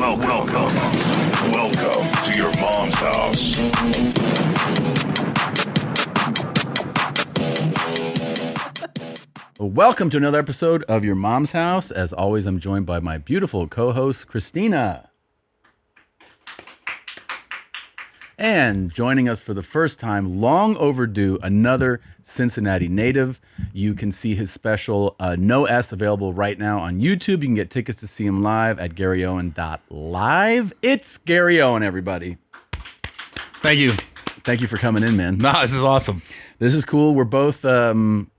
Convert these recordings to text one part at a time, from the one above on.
Welcome to your mom's house. Welcome to another episode of Your Mom's House. As always, I'm joined by my beautiful co-host, Christina. And joining us for the first time, long overdue, another Cincinnati native. You can see his special No S available right now on YouTube. You can get tickets to see him live at garyowen.live. It's Gary Owen, everybody. Thank you. Thank you for coming in, man. No, this is awesome. This is cool. We're both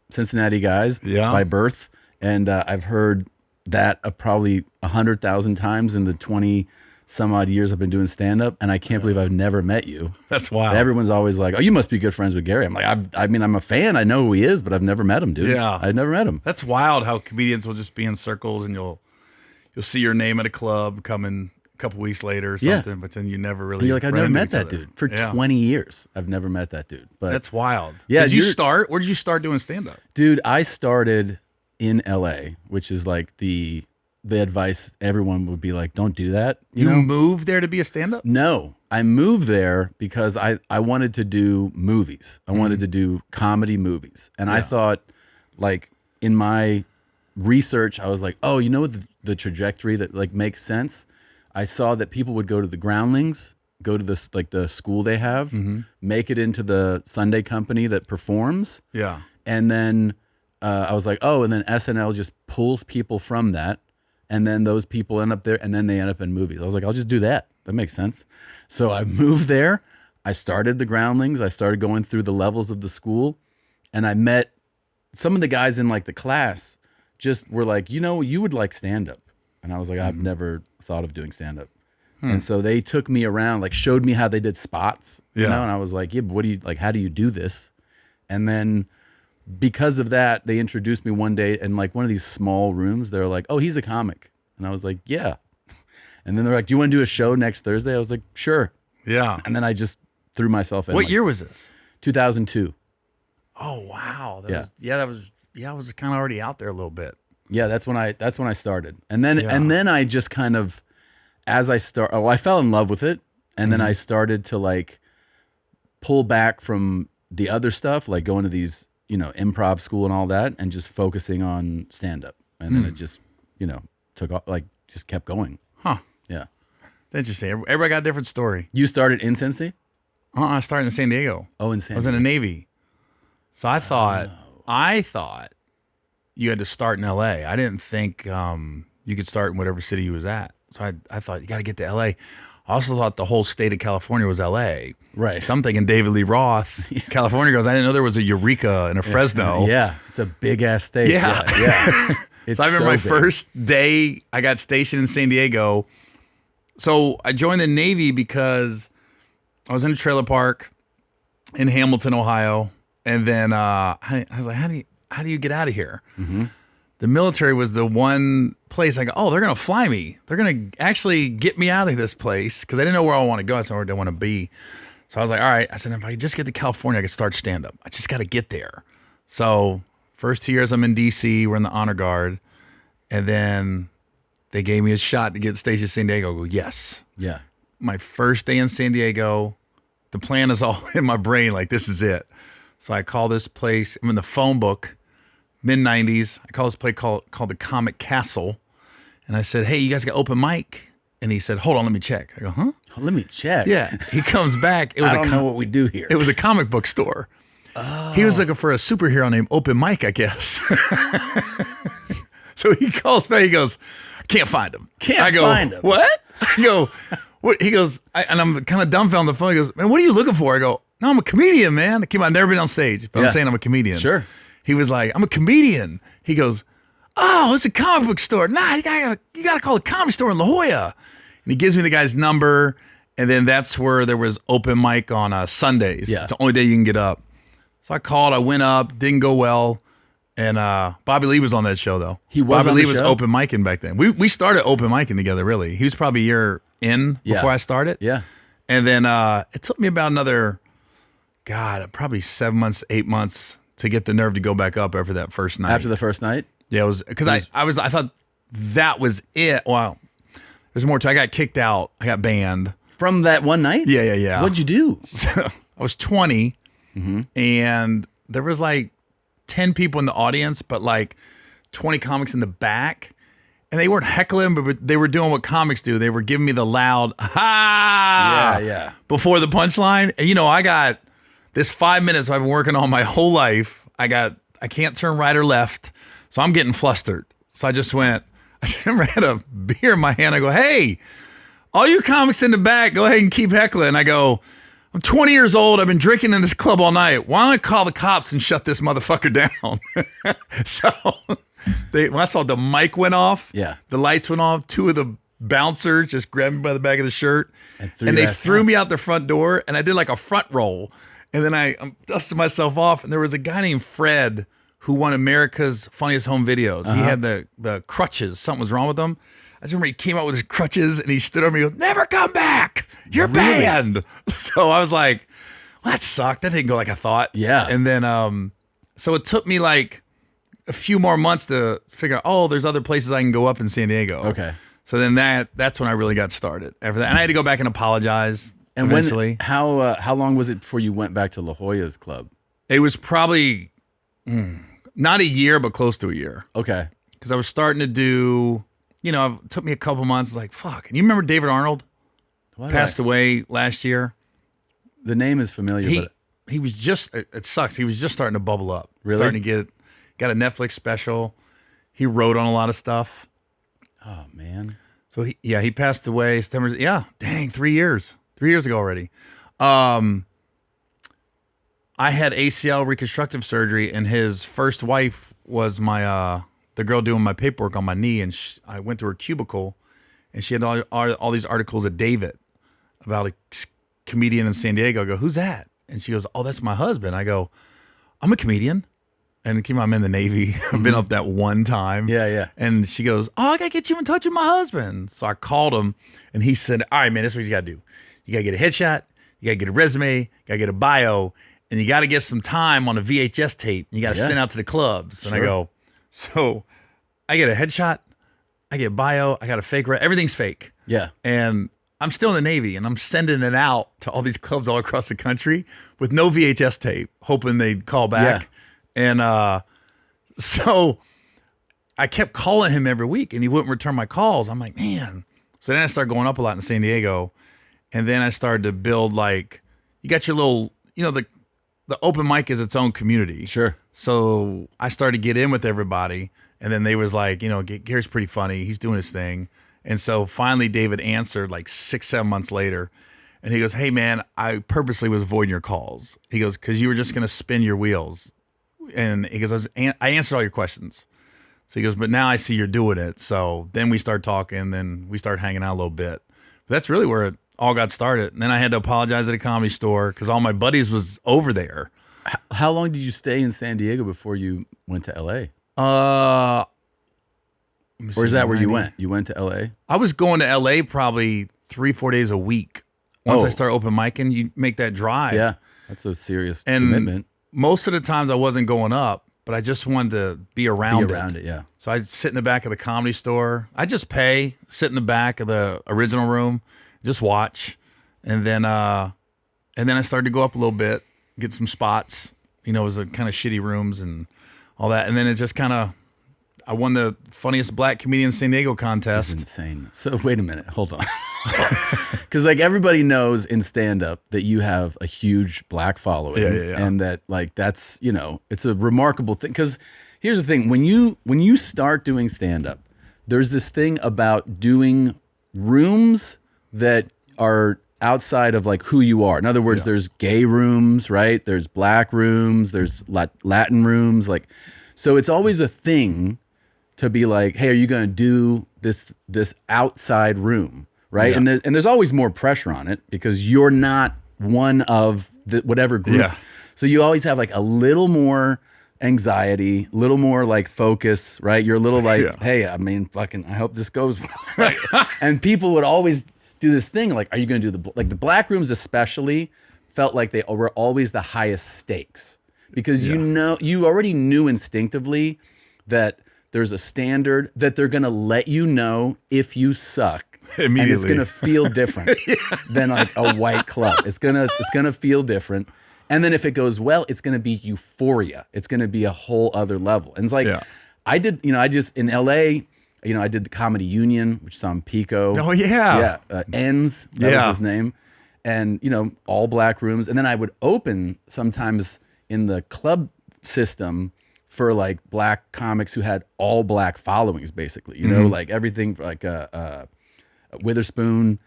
Cincinnati guys by birth, and I've heard that probably 100,000 times in the 20 some odd years I've been doing stand-up, and I can't believe I've never met you. That's wild. Everyone's always like, oh, you must be good friends with Gary. I'm like, I'm a fan. I know who he is, but I've never met him, dude. Yeah. I've never met him. That's wild how comedians will just be in circles and you'll see your name at a club coming a couple weeks later or something, but then you never really You're like, I've never ran met into that each other. dude. For 20 years, I've never met that dude. But that's wild. Yeah, Did you start? Where did you start doing stand-up? Dude, I started in LA, which is like the advice everyone would be like, don't do that. You know? Moved there to be a stand-up? No, I moved there because I wanted to do movies. I wanted to do comedy movies. And I thought, like, in my research, I was like, oh, you know the trajectory that like makes sense? I saw that people would go to the Groundlings, go to this like the school they have, make it into the Sunday company that performs. Yeah. And then I was like, oh, and then SNL just pulls people from that. And then those people end up there, and then they end up in movies. I was like, I'll just do that. That makes sense. So I moved there. I started the Groundlings. I started going through the levels of the school, and I met some of the guys in like the class. Just were like, you know, you would like stand-up, and I was like, I've never thought of doing stand-up. And so they took me around, like showed me how they did spots, you know, and I was like, yeah, but what do you like? How do you do this? And then because of that, they introduced me one day in like one of these small rooms. They're like, oh, he's a comic. And I was like, yeah. And then they're like, do you want to do a show next Thursday? I was like, sure. Yeah. And then I just threw myself in. What year was this? 2002. Oh, wow. I was kind of already out there a little bit. Yeah, that's when I started. And then I just kind of, I fell in love with it. And then I started to like pull back from the other stuff, like going to these, you know, improv school and all that, and just focusing on stand-up. And then it just, you know, took off, like just kept going. Huh. Yeah. It's interesting. Everybody got a different story. You started in Cincy? I started in San Diego. Oh, in San Diego. I was in the Navy. So I thought you had to start in LA. I didn't think you could start in whatever city you was at. So I thought you got to get to LA. I also thought the whole state of California was LA. Right. So I'm thinking David Lee Roth, California goes, I didn't know there was a Eureka and a Fresno. Yeah. It's a big ass state. Yeah. It's so I remember my big. first day I got stationed in San Diego. So I joined the Navy because I was in a trailer park in Hamilton, Ohio. And then I was like, how do you get out of here? Mm-hmm. The military was the one place I go, oh, they're going to fly me. They're going to actually get me out of this place because I didn't know where I want to go. I said, where do I want to be? So I was like, all right. I said, if I just get to California, I could start stand-up. I just got to get there. So first 2 years I'm in D.C., we're in the Honor Guard. And then they gave me a shot to get stationed in San Diego. I go, yes. Yeah. My first day in San Diego, the plan is all in my brain, like this is it. So I call this place, I'm in the phone book, mid-90s. I call this place called the Comic Castle. And I said, hey, you guys got open mic? And he said, hold on, let me check. I go, huh? Oh, let me check. Yeah. He comes back. I don't know what we do here. It was a comic book store. Oh. He was looking for a superhero named Open Mike, I guess. So he calls back. He goes, I can't find him. Can't find him. What? I go, what? He goes, and I'm kind of dumbfounded on the phone. He goes, man, what are you looking for? I go, no, I'm a comedian, man. I've never been on stage, but I'm saying I'm a comedian. Sure. He was like, I'm a comedian. He goes, oh, it's a comic book store. Nah, you gotta call the comedy store in La Jolla. And he gives me the guy's number, and then that's where there was open mic on Sundays. Yeah. It's the only day you can get up. So I called. I went up. Didn't go well. And Bobby Lee was on that show, though. He was Bobby on Lee the was show? open micing back then. We started open micing together, really. He was probably a year in before I started. Yeah. And then it took me about another, probably 7 months, 8 months to get the nerve to go back up after that first night. After the first night? Yeah, it was because I thought that was it. Well, There's more to. I got kicked out. I got banned From that one night? Yeah. What'd you do? So, I was 20, and there was like 10 people in the audience, but like 20 comics in the back. And they weren't heckling, but they were doing what comics do. They were giving me the loud, ha! Yeah. Before the punchline. And, I got this 5 minutes I've been working on my whole life. I can't turn right or left. So I'm getting flustered. So I just had a beer in my hand. I go, hey, all you comics in the back, go ahead and keep heckling. I go, I'm 20 years old. I've been drinking in this club all night. Why don't I call the cops and shut this motherfucker down? So when I saw the mic went off, the lights went off, two of the bouncers just grabbed me by the back of the shirt, and they threw me out the front door, and I did like a front roll. And then I dusted myself off, and there was a guy named Fred who won America's Funniest Home Videos. He had the crutches. Something was wrong with him. I just remember he came out with his crutches, and he stood over me and goes, never come back. You're banned. So I was like, well, that sucked. That didn't go like I thought. Yeah. And then, so it took me like a few more months to figure out, oh, there's other places I can go up in San Diego. Okay. So then that's when I really got started after that. And I had to go back and apologize eventually. How long was it before you went back to La Jolla's club? It was probably not a year, but close to a year. Okay. Because I was starting to do, it took me a couple months. Like, fuck. And you remember David Arnold? Passed away last year. The name is familiar, but he was just, it sucks. He was just starting to bubble up. Really? Starting to got a Netflix special. He wrote on a lot of stuff. Oh, man. So he passed away. 3 years. 3 years ago already. I had ACL reconstructive surgery, and his first wife was the girl doing my paperwork on my knee, and I went to her cubicle, and she had all these articles of David about a comedian in San Diego. I go, who's that? And she goes, oh, that's my husband. I go, I'm a comedian. And keep in mind, I'm in the Navy. I've been up that one time. Yeah. And she goes, oh, I got to get you in touch with my husband. So I called him, and he said, all right, man, this is what you got to do. You got to get a headshot. You got to get a resume. You got to get a bio. And you got to get some time on a VHS tape. You got to send out to the clubs. And I go, so I get a headshot. I get a bio. I got a fake. Everything's fake. Yeah. And I'm still in the Navy, and I'm sending it out to all these clubs all across the country with no VHS tape, hoping they'd call back. Yeah. And so I kept calling him every week, and he wouldn't return my calls. I'm like, man. So then I started going up a lot in San Diego, and then I started to build, like, you got your little, the open mic is its own community. Sure. So I started to get in with everybody, and then they was like, Gary's pretty funny. He's doing his thing. And so finally David answered like 6-7 months later, and he goes, hey, man, I purposely was avoiding your calls. He goes, because you were just going to spin your wheels. And he goes, I answered all your questions. So he goes, but now I see you're doing it. So then we start talking, then we start hanging out a little bit. But that's really where it all got started. And then I had to apologize at a Comedy Store because all my buddies was over there. How long did you stay in San Diego before you went to LA? Or is that where you went? You went to LA? I was going to LA probably 3-4 days a week. Once I start open micing, you make that drive. Yeah, that's a serious commitment. Most of the times I wasn't going up, but I just wanted to be around it. Yeah. So I'd sit in the back of the Comedy Store. I just sit in the back of the original room, just watch, and then I started to go up a little bit, get some spots. It was a kind of shitty rooms and all that, and then it just kind of. I won the funniest black comedian in San Diego contest. This is insane. So wait a minute, hold on. Because like everybody knows in stand-up that you have a huge black following. Yeah. And that like that's, it's a remarkable thing. Because here's the thing, when you start doing stand-up, there's this thing about doing rooms that are outside of like who you are. In other words, there's gay rooms, right? There's black rooms, there's Latin rooms. Like, so it's always a thing to be like, hey, are you going to do this outside room, right? Yeah. And there's always more pressure on it because you're not one of the whatever group. Yeah. So you always have like a little more anxiety, a little more like focus, right? You're a little like, hey, I mean, fucking, I hope this goes well. And people would always do this thing like, are you going to do the black rooms especially felt like they were always the highest stakes because you already knew instinctively that there's a standard that they're going to let you know if you suck and it's Immediately. gonna feel different than like a white club. It's gonna feel different. And then if it goes well, it's gonna be euphoria. It's gonna be a whole other level. And it's like I just in LA, I did the Comedy Union, which is on Pico. Oh yeah. Ends, that was his name. And all black rooms. And then I would open sometimes in the club system for like black comics who had all black followings, basically. Like everything like Witherspoon,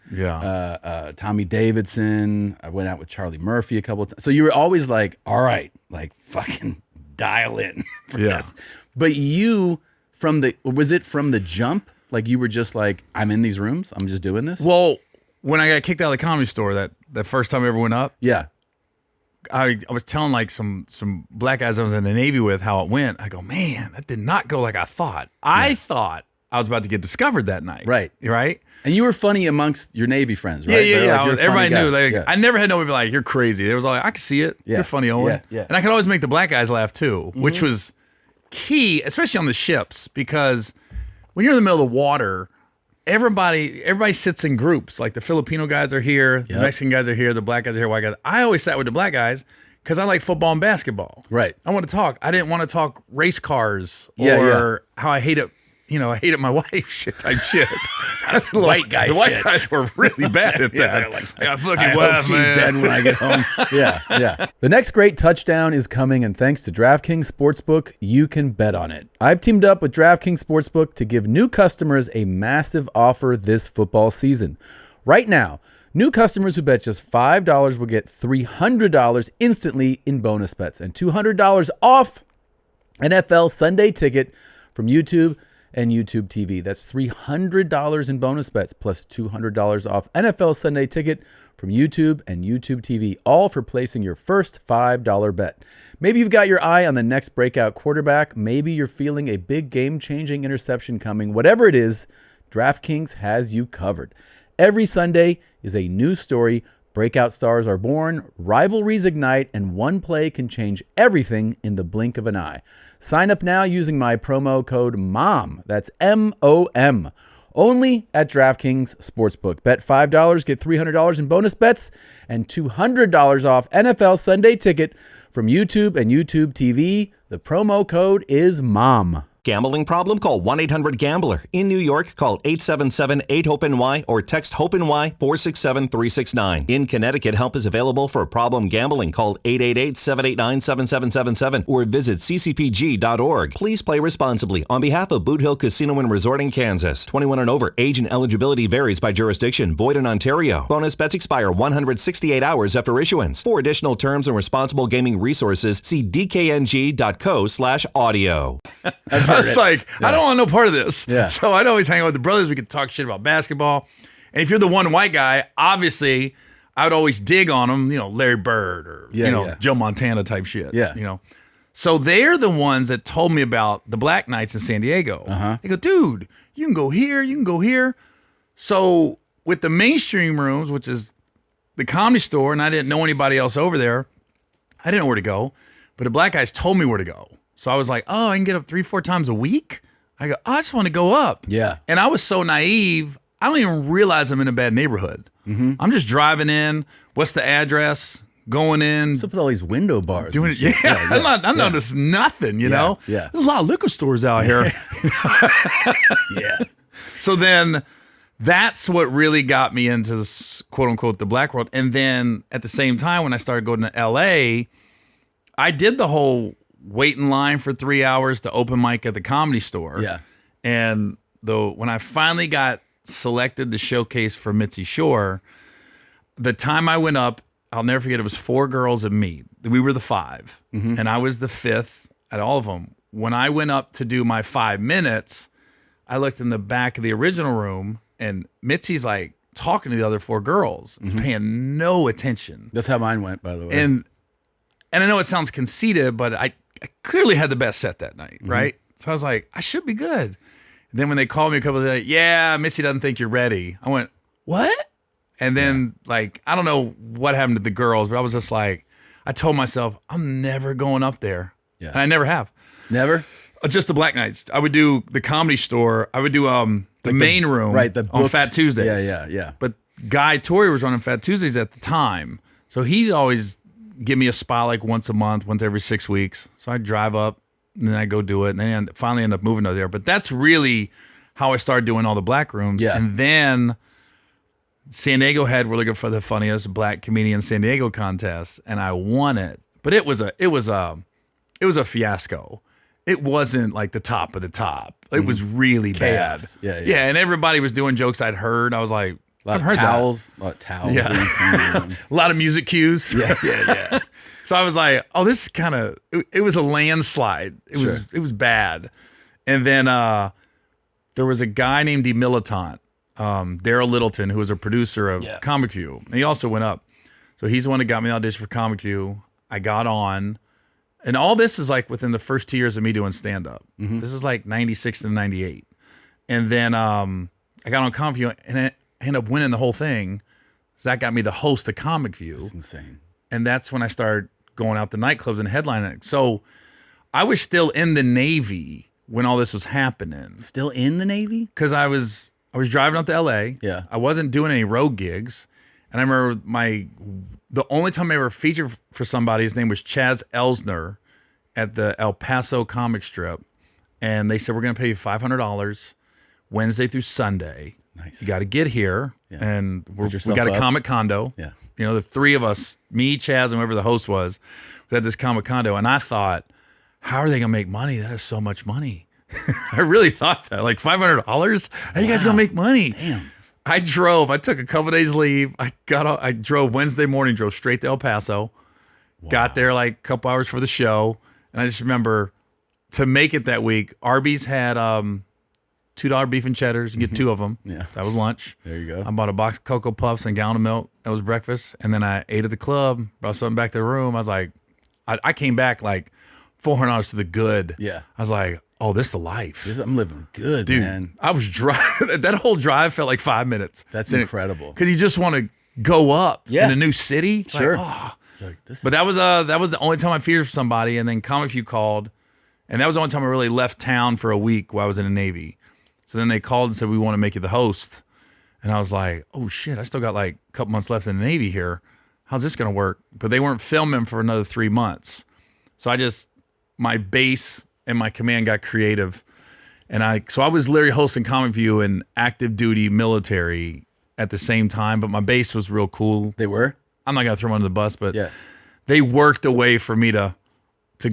Tommy Davidson. I went out with Charlie Murphy a couple of times. So you were always like, all right, like fucking dial in for this. But was it from the jump? Like you were just like, I'm in these rooms, I'm just doing this? Well, when I got kicked out of the Comedy Store, that first time I ever went up, I was telling like some black guys I was in the Navy with how it went. I go, man, that did not go like I thought. I thought I was about to get discovered that night. Right. Right? And you were funny amongst your Navy friends, right? Yeah. Like, everybody knew. Like, I never had nobody be like, you're crazy. It was like, I can see it. You're funny, Owen. Yeah. And I could always make the black guys laugh too, which was key, especially on the ships, because when you're in the middle of the water, everybody sits in groups. Like the Filipino guys are here, the Mexican guys are here, the black guys are here, white guys. I always sat with the black guys because I like football and basketball. Right. I want to talk. I didn't want to talk race cars or how I hate it. I hated my wife shit type shit. White guy The white shit. guys were really bad at that. Like, I got fucking I wife, hope she's man. dead when I get home. Yeah. The next great touchdown is coming, and thanks to DraftKings Sportsbook, you can bet on it. I've teamed up with DraftKings Sportsbook to give new customers a massive offer this football season. Right now, new customers who bet just $5 will get $300 instantly in bonus bets and $200 off NFL Sunday Ticket from YouTube and YouTube TV. That's $300 in bonus bets plus $200 off NFL Sunday Ticket from YouTube and YouTube TV, all for placing your first $5 bet. Maybe you've got your eye on the next breakout quarterback. Maybe you're feeling a big game-changing interception coming. Whatever it is, DraftKings has you covered. Every Sunday is a new story. Breakout stars are born, rivalries ignite, and one play can change everything in the blink of an eye. Sign up now using my promo code MOM. That's MOM. Only at DraftKings Sportsbook. Bet $5, get $300 in bonus bets and $200 off NFL Sunday Ticket from YouTube and YouTube TV. The promo code is MOM. Gambling problem? Call 1-800-GAMBLER. In New York, call 877-8-HOPE-NY or text HOPE-NY 467-369. In Connecticut, help is available for problem gambling. Call 888-789-7777 or visit ccpg.org. Please play responsibly on behalf of Boot Hill Casino and Resort in Kansas. 21 and over. Age and eligibility varies by jurisdiction. Void in Ontario. Bonus bets expire 168 hours after issuance. For additional terms and responsible gaming resources, see dkng.co/audio. It's like, I don't want no part of this. Yeah. So I'd always hang out with the brothers. We could talk shit about basketball. And if you're the one white guy, obviously, I would always dig on them, Larry Bird or, Joe Montana type shit. Yeah. So they're the ones that told me about the Black Nights in San Diego. They go, dude, you can go here, you can go here. So with the mainstream rooms, which is the Comedy Store, and I didn't know anybody else over there, I didn't know where to go. But the black guys told me where to go. So I was like, oh, I can get up 3-4 times a week? I go, I just want to go up. Yeah. And I was so naive, I don't even realize I'm in a bad neighborhood. I'm just driving in. What's the address? Going in. What's up with all these window bars? Doing it. Yeah. I'm not just nothing, you know? Yeah. There's a lot of liquor stores out here. Yeah. So then that's what really got me into this, quote unquote, the black world. And then at the same time, when I started going to LA, I did the whole wait in line for 3 hours to open mic at the Comedy Store. Yeah. And when I finally got selected to showcase for Mitzi Shore, the time I went up, I'll never forget, it was 4 girls and me. We were the 5, and I was the 5th at all of them. When I went up to do my 5 minutes, I looked in the back of the original room, and Mitzi's like talking to the other 4 girls, paying no attention. That's how mine went, by the way. And I know it sounds conceited, but I clearly had the best set that night, right? So I was like, I should be good. And then when they called me a couple of days, like, yeah, Missy doesn't think you're ready. I went, what? And then, like, I don't know what happened to the girls, but I was just like, I told myself, I'm never going up there. Yeah. And I never have. Never? Just the black nights. I would do the Comedy Store. I would do the main room the on booked- Fat Tuesdays. Yeah. But Guy Torrey was running Fat Tuesdays at the time. So he'd always give me a spot like once a month, once every 6 weeks. So I'd drive up and then I'd go do it. And then I'd finally end up moving over there. But that's really how I started doing all the black rooms. Yeah. And then San Diego had really good for the funniest black comedian San Diego contest. And I won it. But it was a fiasco. It wasn't like the top of the top. It was really Chaos. bad. Yeah. And everybody was doing jokes I'd heard. I was like, A I've heard lot of towels. Yeah. a lot of music cues. Yeah. So I was like, oh, this is kind of, it was a landslide. It was bad. And then there was a guy named Militant, Daryl Littleton, who was a producer of Comic View. And he also went up. So he's the one that got me the audition for Comic View. I got on. And all this is like within the first 2 years of me doing stand-up. This is like 96 to 98. And then I got on Comic View and I ended up winning the whole thing. So that got me the host of Comic View. That's insane. And that's when I started going out to nightclubs and headlining. So I was still in the Navy when all this was happening. Still in the Navy? Because I was driving up to LA. Yeah. I wasn't doing any road gigs. And I remember the only time I ever featured for somebody, his name was Chaz Elsner at the El Paso comic strip. And they said, we're going to pay you $500 Wednesday through Sunday. Nice. You got to get here. Yeah. And we yourself got a up. comic condo. Yeah. You know, the three of us, me, Chaz, and whoever the host was at this comic condo. And I thought, how are they going to make money? That is so much money. I really thought that. Like $500? How you guys going to make money? Damn. I took a couple days leave. I drove Wednesday morning, drove straight to El Paso, got there like a couple hours for the show. And I just remember to make it that week, Arby's had $2 beef and cheddars. You get two of them. Yeah. That was lunch. There you go. I bought a box of Cocoa Puffs and a gallon of milk. That was breakfast. And then I ate at the club, brought something back to the room. I was like, I came back like $400 to the good. Yeah. I was like, oh, this is the life. I'm living good, Dude, man. I was driving. That whole drive felt like 5 minutes. That's incredible. Because you just want to go up in a new city. Sure. Like, oh. This But that was the only time I featured for somebody. And then Comic View called. And that was the only time I really left town for a week while I was in the Navy. So then they called and said, we want to make you the host. And I was like, oh, shit, I still got like a couple months left in the Navy here. How's this going to work? But they weren't filming for another 3 months. So my base and my command got creative. And I was literally hosting Comic View and active duty military at the same time. But my base was real cool. They were? I'm not going to throw them under the bus, but Yeah. they worked a way for me to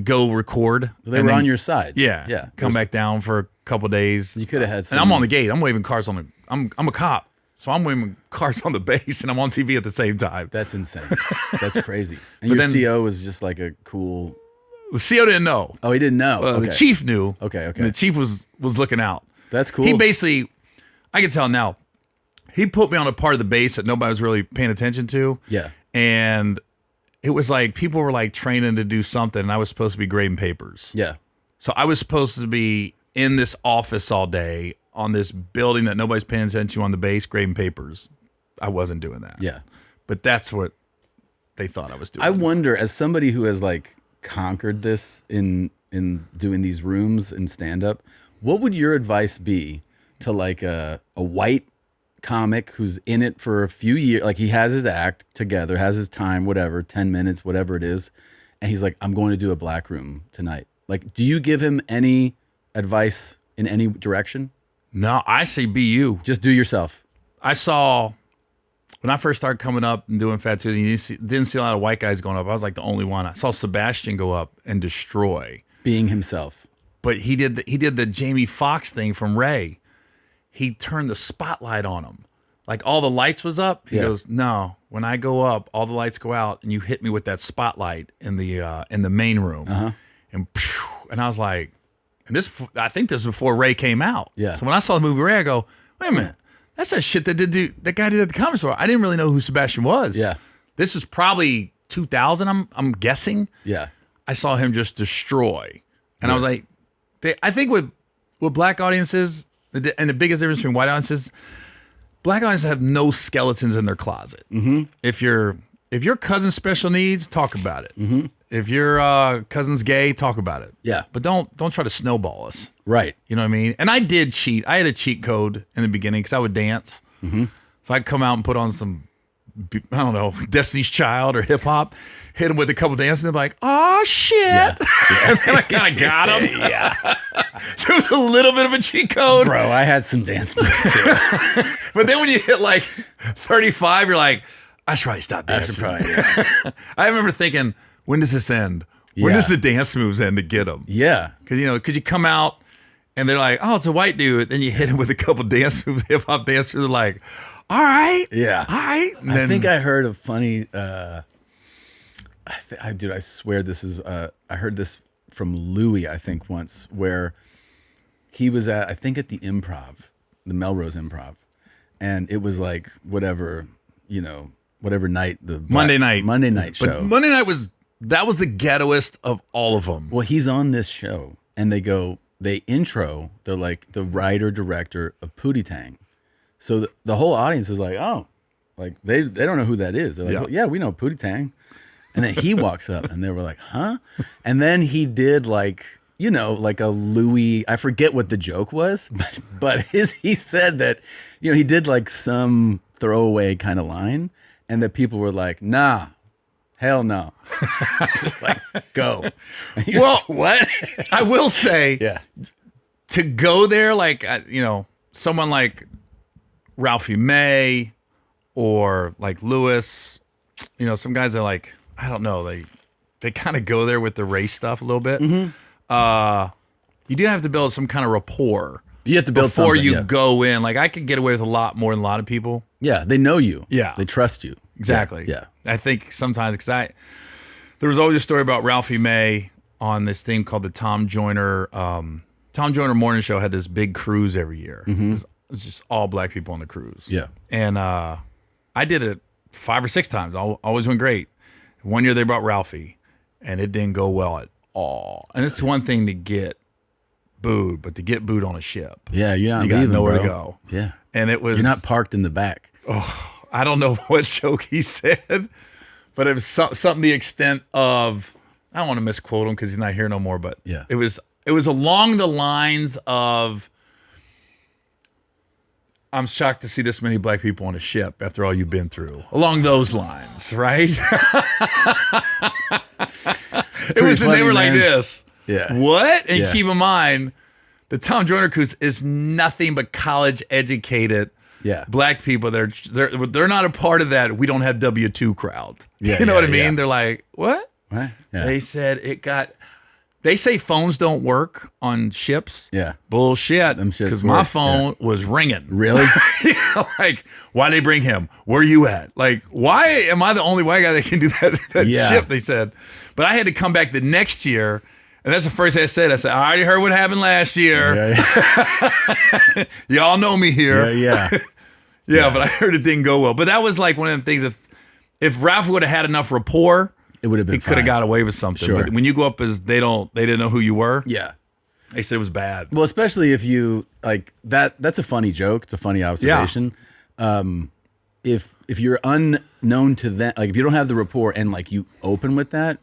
go record. They and were then- on your side. Yeah. Yeah. Come back down for a couple days. You could have had some. And I'm on the gate. I'm waving cars on the. I'm a cop, so I'm waving cars on the base, and I'm on TV at the same time. That's insane. That's crazy. And But your then- CO was just like a cool. The CO didn't know. Oh, he didn't know. Okay. The chief knew. Okay. And the chief was looking out. That's cool. He basically, I can tell now, he put me on a part of the base that nobody was really paying attention to. Yeah. And it was like people were like training to do something, and I was supposed to be grading papers. Yeah. So I was supposed to be in this office all day on this building that nobody's paying attention to on the base, grading papers. I wasn't doing that. Yeah. But that's what they thought I was doing. I wonder, as somebody who has like conquered this in doing these rooms and stand up, what would your advice be to like a white comic who's in it for a few years, like he has his act together, has his time, whatever, 10 minutes, whatever it is, and he's like, I'm going to do a black room tonight. Like, do you give him any advice in any direction? No, I say be you. Just do yourself. I saw when I first started coming up and doing Fat Tuesday, you didn't see a lot of white guys going up. I was like the only one. I saw Sebastian go up and destroy. Being himself. But he did the Jamie Foxx thing from Ray. He turned the spotlight on him. Like all the lights was up. He goes, no, when I go up, all the lights go out and you hit me with that spotlight in the main room. And I was like, and I think this is before Ray came out. Yeah. So when I saw the movie Ray, I go, wait a minute. That's that shit that that guy did at the Comedy Store. I didn't really know who Sebastian was. Yeah. This is probably 2000, I'm guessing. Yeah. I saw him just destroy. And I was like, I think with black audiences, and the biggest difference between white audiences, black audiences have no skeletons in their closet. Mm-hmm. If your cousin's special needs, talk about it. Mm-hmm. If your cousin's gay, talk about it. Yeah. But don't try to snowball us. Right. You know what I mean? And I did cheat. I had a cheat code in the beginning because I would dance. Mm-hmm. So I'd come out and put on some, I don't know, Destiny's Child or hip hop, hit them with a couple dances, and they're like, oh, shit. Yeah. And then I kind of got them. Yeah. So it was a little bit of a cheat code. Bro, I had some dance moves too. But then when you hit like 35, you're like, I should probably stop dancing. I remember thinking, when does this end? When does the dance moves end to get them? Yeah. Because, could you come out and they're like, oh, it's a white dude. Then you hit him with a couple dance moves, hip hop dancers. They're like, all right. Yeah. All right. And I think I heard a funny, dude, I swear this is, I heard this from Louis, I think once, where he was at, I think at the Improv, the Melrose Improv. And it was like, whatever night, Monday night show. But Monday night that was the ghettoest of all of them. Well, he's on this show and they're like the writer director of Pootie Tang. So the whole audience is like, oh, like they don't know who that is. They're like, well, yeah, we know Pootie Tang. And then he walks up and they were like, huh? And then he did like a Louis, I forget what the joke was, but he said that, he did like some throwaway kind of line and that people were like, nah, hell no. Just like, go. Well, what? I will say, to go there, like, someone like Ralphie May or like Lewis, some guys are like, I don't know, they kind of go there with the race stuff a little bit. Mm-hmm. You do have to build some kind of rapport. You have to build before something, you go in. Like I could get away with a lot more than a lot of people. Yeah, they know you. Yeah, they trust you. Exactly. Yeah. I think sometimes because there was always a story about Ralphie May on this thing called the Tom Joyner Morning Show. Had this big cruise every year. Mm-hmm. It was just all black people on the cruise. Yeah, and I did it 5 or 6 times. Always went great. One year they brought Ralphie, and it didn't go well at all. And it's one thing to get booed, but to get booed on a ship, yeah, you got nowhere to go. Yeah, and it was you're not parked in the back. Oh, I don't know what joke he said, but it was something to the extent of, I don't want to misquote him because he's not here no more, but yeah, it was along the lines of, I'm shocked to see this many black people on a ship after all you've been through. Along those lines, right? It was, and they were like this. Yeah. What? And keep in mind, the Tom Joyner cruise is nothing but college educated black people. They're not a part of that. We don't have W-2 crowd. Yeah, you know what I mean? Yeah. They're like, what? Right. Yeah. They said they say phones don't work on ships. Yeah. Bullshit. Them shits because my work. phone was ringing. Really? Like, why they bring him? Where you at? Like, why am I the only white guy that can do that ship? They said. But I had to come back the next year. And that's the first thing I said. I said, I already heard what happened last year. Yeah. Y'all know me here. Yeah. But I heard it didn't go well. But that was like one of the things. If Ralph would have had enough rapport, it would have been. He could have got away with something. Sure. But when you go up as they didn't know who you were. Yeah. They said it was bad. Well, especially if you like that. That's a funny joke. It's a funny observation. Yeah. If you're unknown to them, like if you don't have the rapport and like you open with that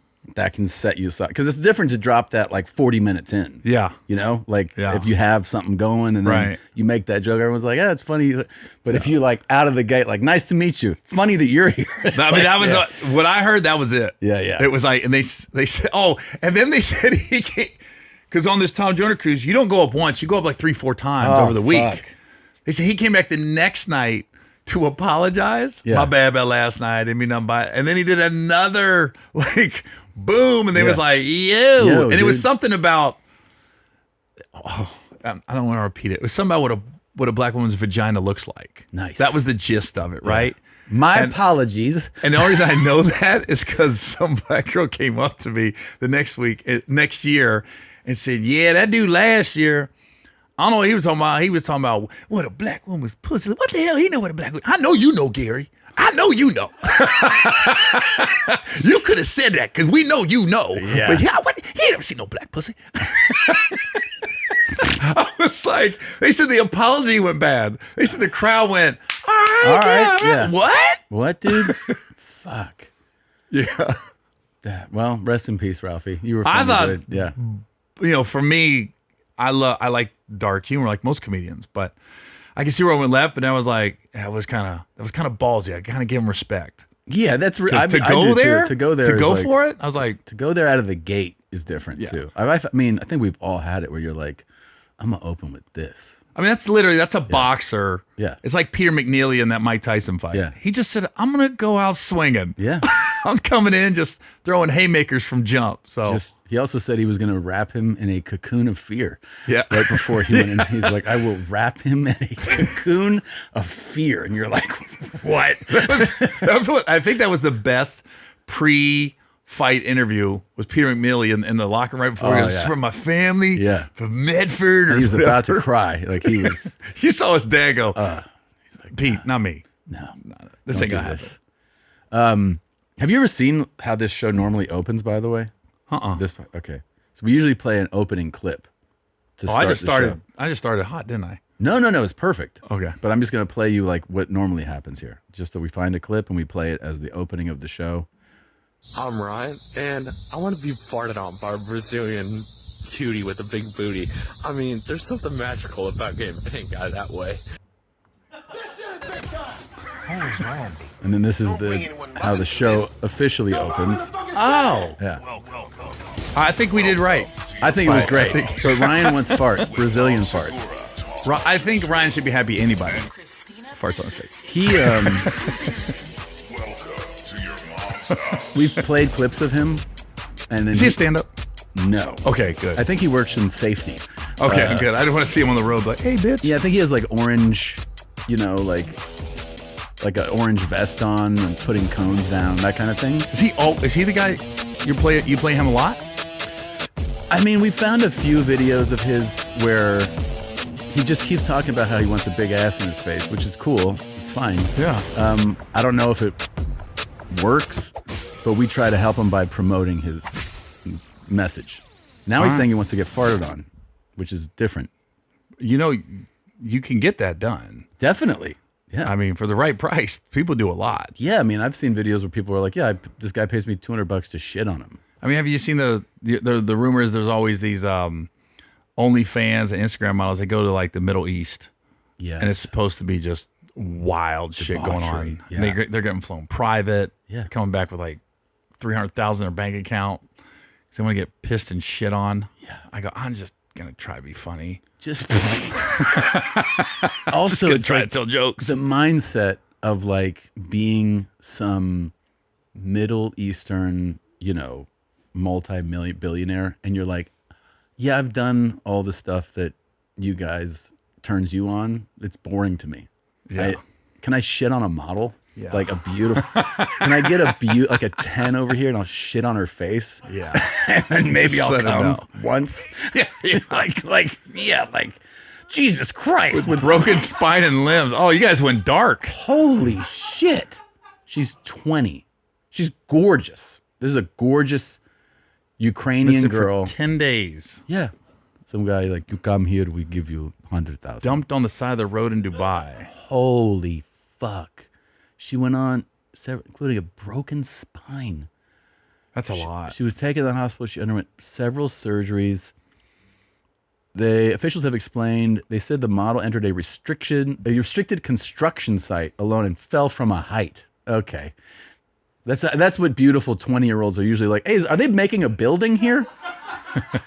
can set you aside, because it's different to drop that like 40 minutes in. Yeah. If you have something going and then you make that joke, everyone's like, yeah, it's funny. But if you like out of the gate, like, nice to meet you. Funny that you're here. That was what I heard. That was it. Yeah. It was like, and they said, and then they said he can't, because on this Tom Joyner cruise, you don't go up once, you go up like 3-4 times over the week. Fuck. They said he came back the next night to apologize. My bad about last night. I didn't mean nothing by it. And then he did another like boom, and they was like, yo, and dude. It was something about. Oh, I don't want to repeat it. It was something about what a black woman's vagina looks like. Nice. That was the gist of it, right? My apologies. And the only reason I know that is because some black girl came up to me the next year, and said, "Yeah, that dude last year." I don't know what he was talking about. He was talking about what a black woman's pussy. What the hell? He know what a black woman. I know you know, Gary. I know you know. You could have said that because we know you know. Yeah. But he ain't never seen no black pussy. I was like, they said the apology went bad. They said the crowd went, all right. Yeah. What? What, dude? Fuck. Yeah. Well, rest in peace, Ralphie. You were I funny, thought- good. Yeah. You know, for me, I like dark humor like most comedians, but I can see where I went left. But I was like, that was kind of ballsy. I kind of give him respect. Yeah, that's To go for it. I was like, to go there out of the gate is different too. I mean, I think we've all had it where you're like, I'm gonna open with this. I mean, that's a boxer. Yeah. It's like Peter McNeely in that Mike Tyson fight. Yeah. He just said, I'm going to go out swinging. Yeah. I'm coming in just throwing haymakers from jump. So He also said he was going to wrap him in a cocoon of fear. Yeah. Right before he went in, he's like, I will wrap him in a cocoon of fear. And you're like, what? that was what I think that was the best pre-fight interview was Peter McNeely in the locker room right before. He goes, "It's from my family, from Medford." Or he was whatever. about to cry. Like he was. You saw his dad go, He's like, Pete, not me. No, This don't ain't do gonna this. happen. Have you ever seen how this show normally opens, by the way? Okay. So we usually play an opening clip to start the show. I just started hot, didn't I? No, it's perfect. Okay. But I'm just going to play you like what normally happens here. Just that we find a clip and we play it as the opening of the show. I'm Ryan, and I want to be farted on by a Brazilian cutie with a big booty. I mean, there's something magical about getting pink eye that way. And then this is how the show officially opens. Oh. Yeah. I think we did right. I think it was great. But Ryan wants farts, Brazilian farts. I think Ryan should be happy anybody farts on his face. He Welcome to your mom's house. we've played clips of him and then Is he a stand-up? No. Okay, good. I think he works in safety. Okay, good. I didn't want to see him on the road like, hey, bitch. Yeah, I think he has like orange, like an orange vest on and putting cones down, that kind of thing. Is he the guy you play him a lot? I mean, we found a few videos of his where he just keeps talking about how he wants a big ass in his face, which is cool. It's fine. Yeah. I don't know if it works, but we try to help him by promoting his message. Now he's saying he wants to get farted on, which is different. You know, you can get that done. Definitely. Yeah. I mean, for the right price, people do a lot. Yeah, I mean, I've seen videos where people are like, "Yeah, this guy pays me $200 to shit on him." I mean, have you seen the rumors? There's always these OnlyFans and Instagram models that go to like the Middle East, and it's supposed to be just wild shit going on. Yeah. And they're getting flown private. Yeah. Coming back with like $300,000 in their bank account. So they want to get pissed and shit on. Yeah. I go, I'm just gonna try to be funny. Just also, Just it's try like to tell jokes. the mindset of like being some Middle Eastern, multi-million billionaire, and you're like, yeah, I've done all the stuff that you guys turns you on. It's boring to me. Yeah. Can I shit on a model? Yeah. Like a beautiful. Can I get like a 10 over here and I'll shit on her face? Yeah. And then maybe Just I'll let her come know. once. like Jesus Christ with broken spine and limbs. Oh, you guys went dark. Holy shit. She's 20. She's gorgeous. This is a gorgeous Ukrainian Listen, girl. for 10 days. Yeah. Some guy like, you come here, we give you 100,000. Dumped on the side of the road in Dubai. Holy fuck. She went on, including a broken spine. That's a lot. She was taken to the hospital. She underwent several surgeries. The officials have explained, they said the model entered a restricted construction site alone and fell from a height. Okay. That's what beautiful 20-year-olds are usually like. Hey, are they making a building here?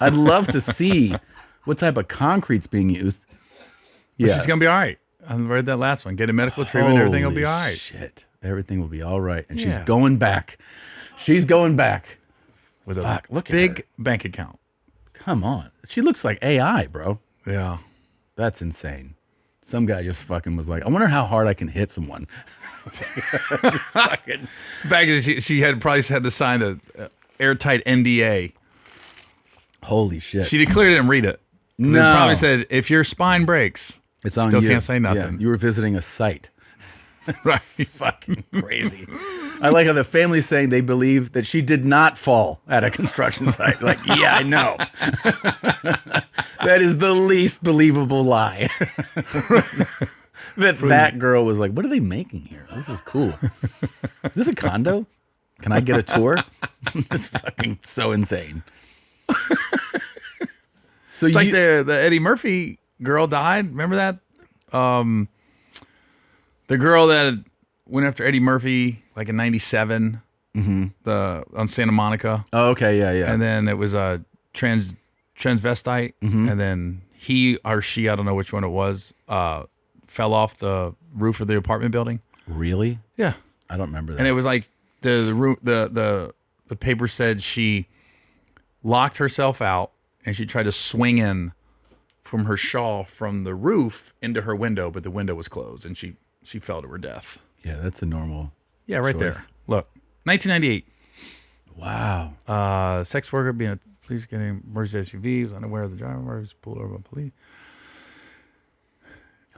I'd love to see what type of concrete's being used. Yeah. She's going to be all right. I read that last one. Get a medical treatment. Everything will be all right. Shit. Everything will be all right. And Yeah. she's going back. She's going back. With a Fuck, look at big her. bank account. Come on. She looks like AI, bro. Yeah. That's insane. Some guy just fucking was like, I wonder how hard I can hit someone. Fucking. Back she had probably had to sign a airtight NDA. Holy shit. She clearly didn't read it. No. It probably said, if your spine breaks, It's on still you. can't say nothing. Yeah, you were visiting a site. Right. Fucking crazy. I like how the family's saying they believe that she did not fall at a construction site. Like, yeah, I know. That is the least believable lie. That girl was like, what are they making here? This is cool. Is this a condo? Can I get a tour? It's fucking so insane. So It's like the Eddie Murphy girl died. Remember that? The girl that went after Eddie Murphy like in '97, on Santa Monica. Oh, okay, yeah. And then it was a transvestite, and then he or she, I don't know which one it was, fell off the roof of the apartment building. Really? Yeah, I don't remember that. and it was like the paper said she locked herself out and she tried to swing in from her shawl from the roof into her window, but the window was closed and she fell to her death. Yeah, that's a normal. Yeah, right choice. there. Look, 1998. Wow. Sex worker being a police getting emergency SUV, was unaware of the driver, was pulled over by police.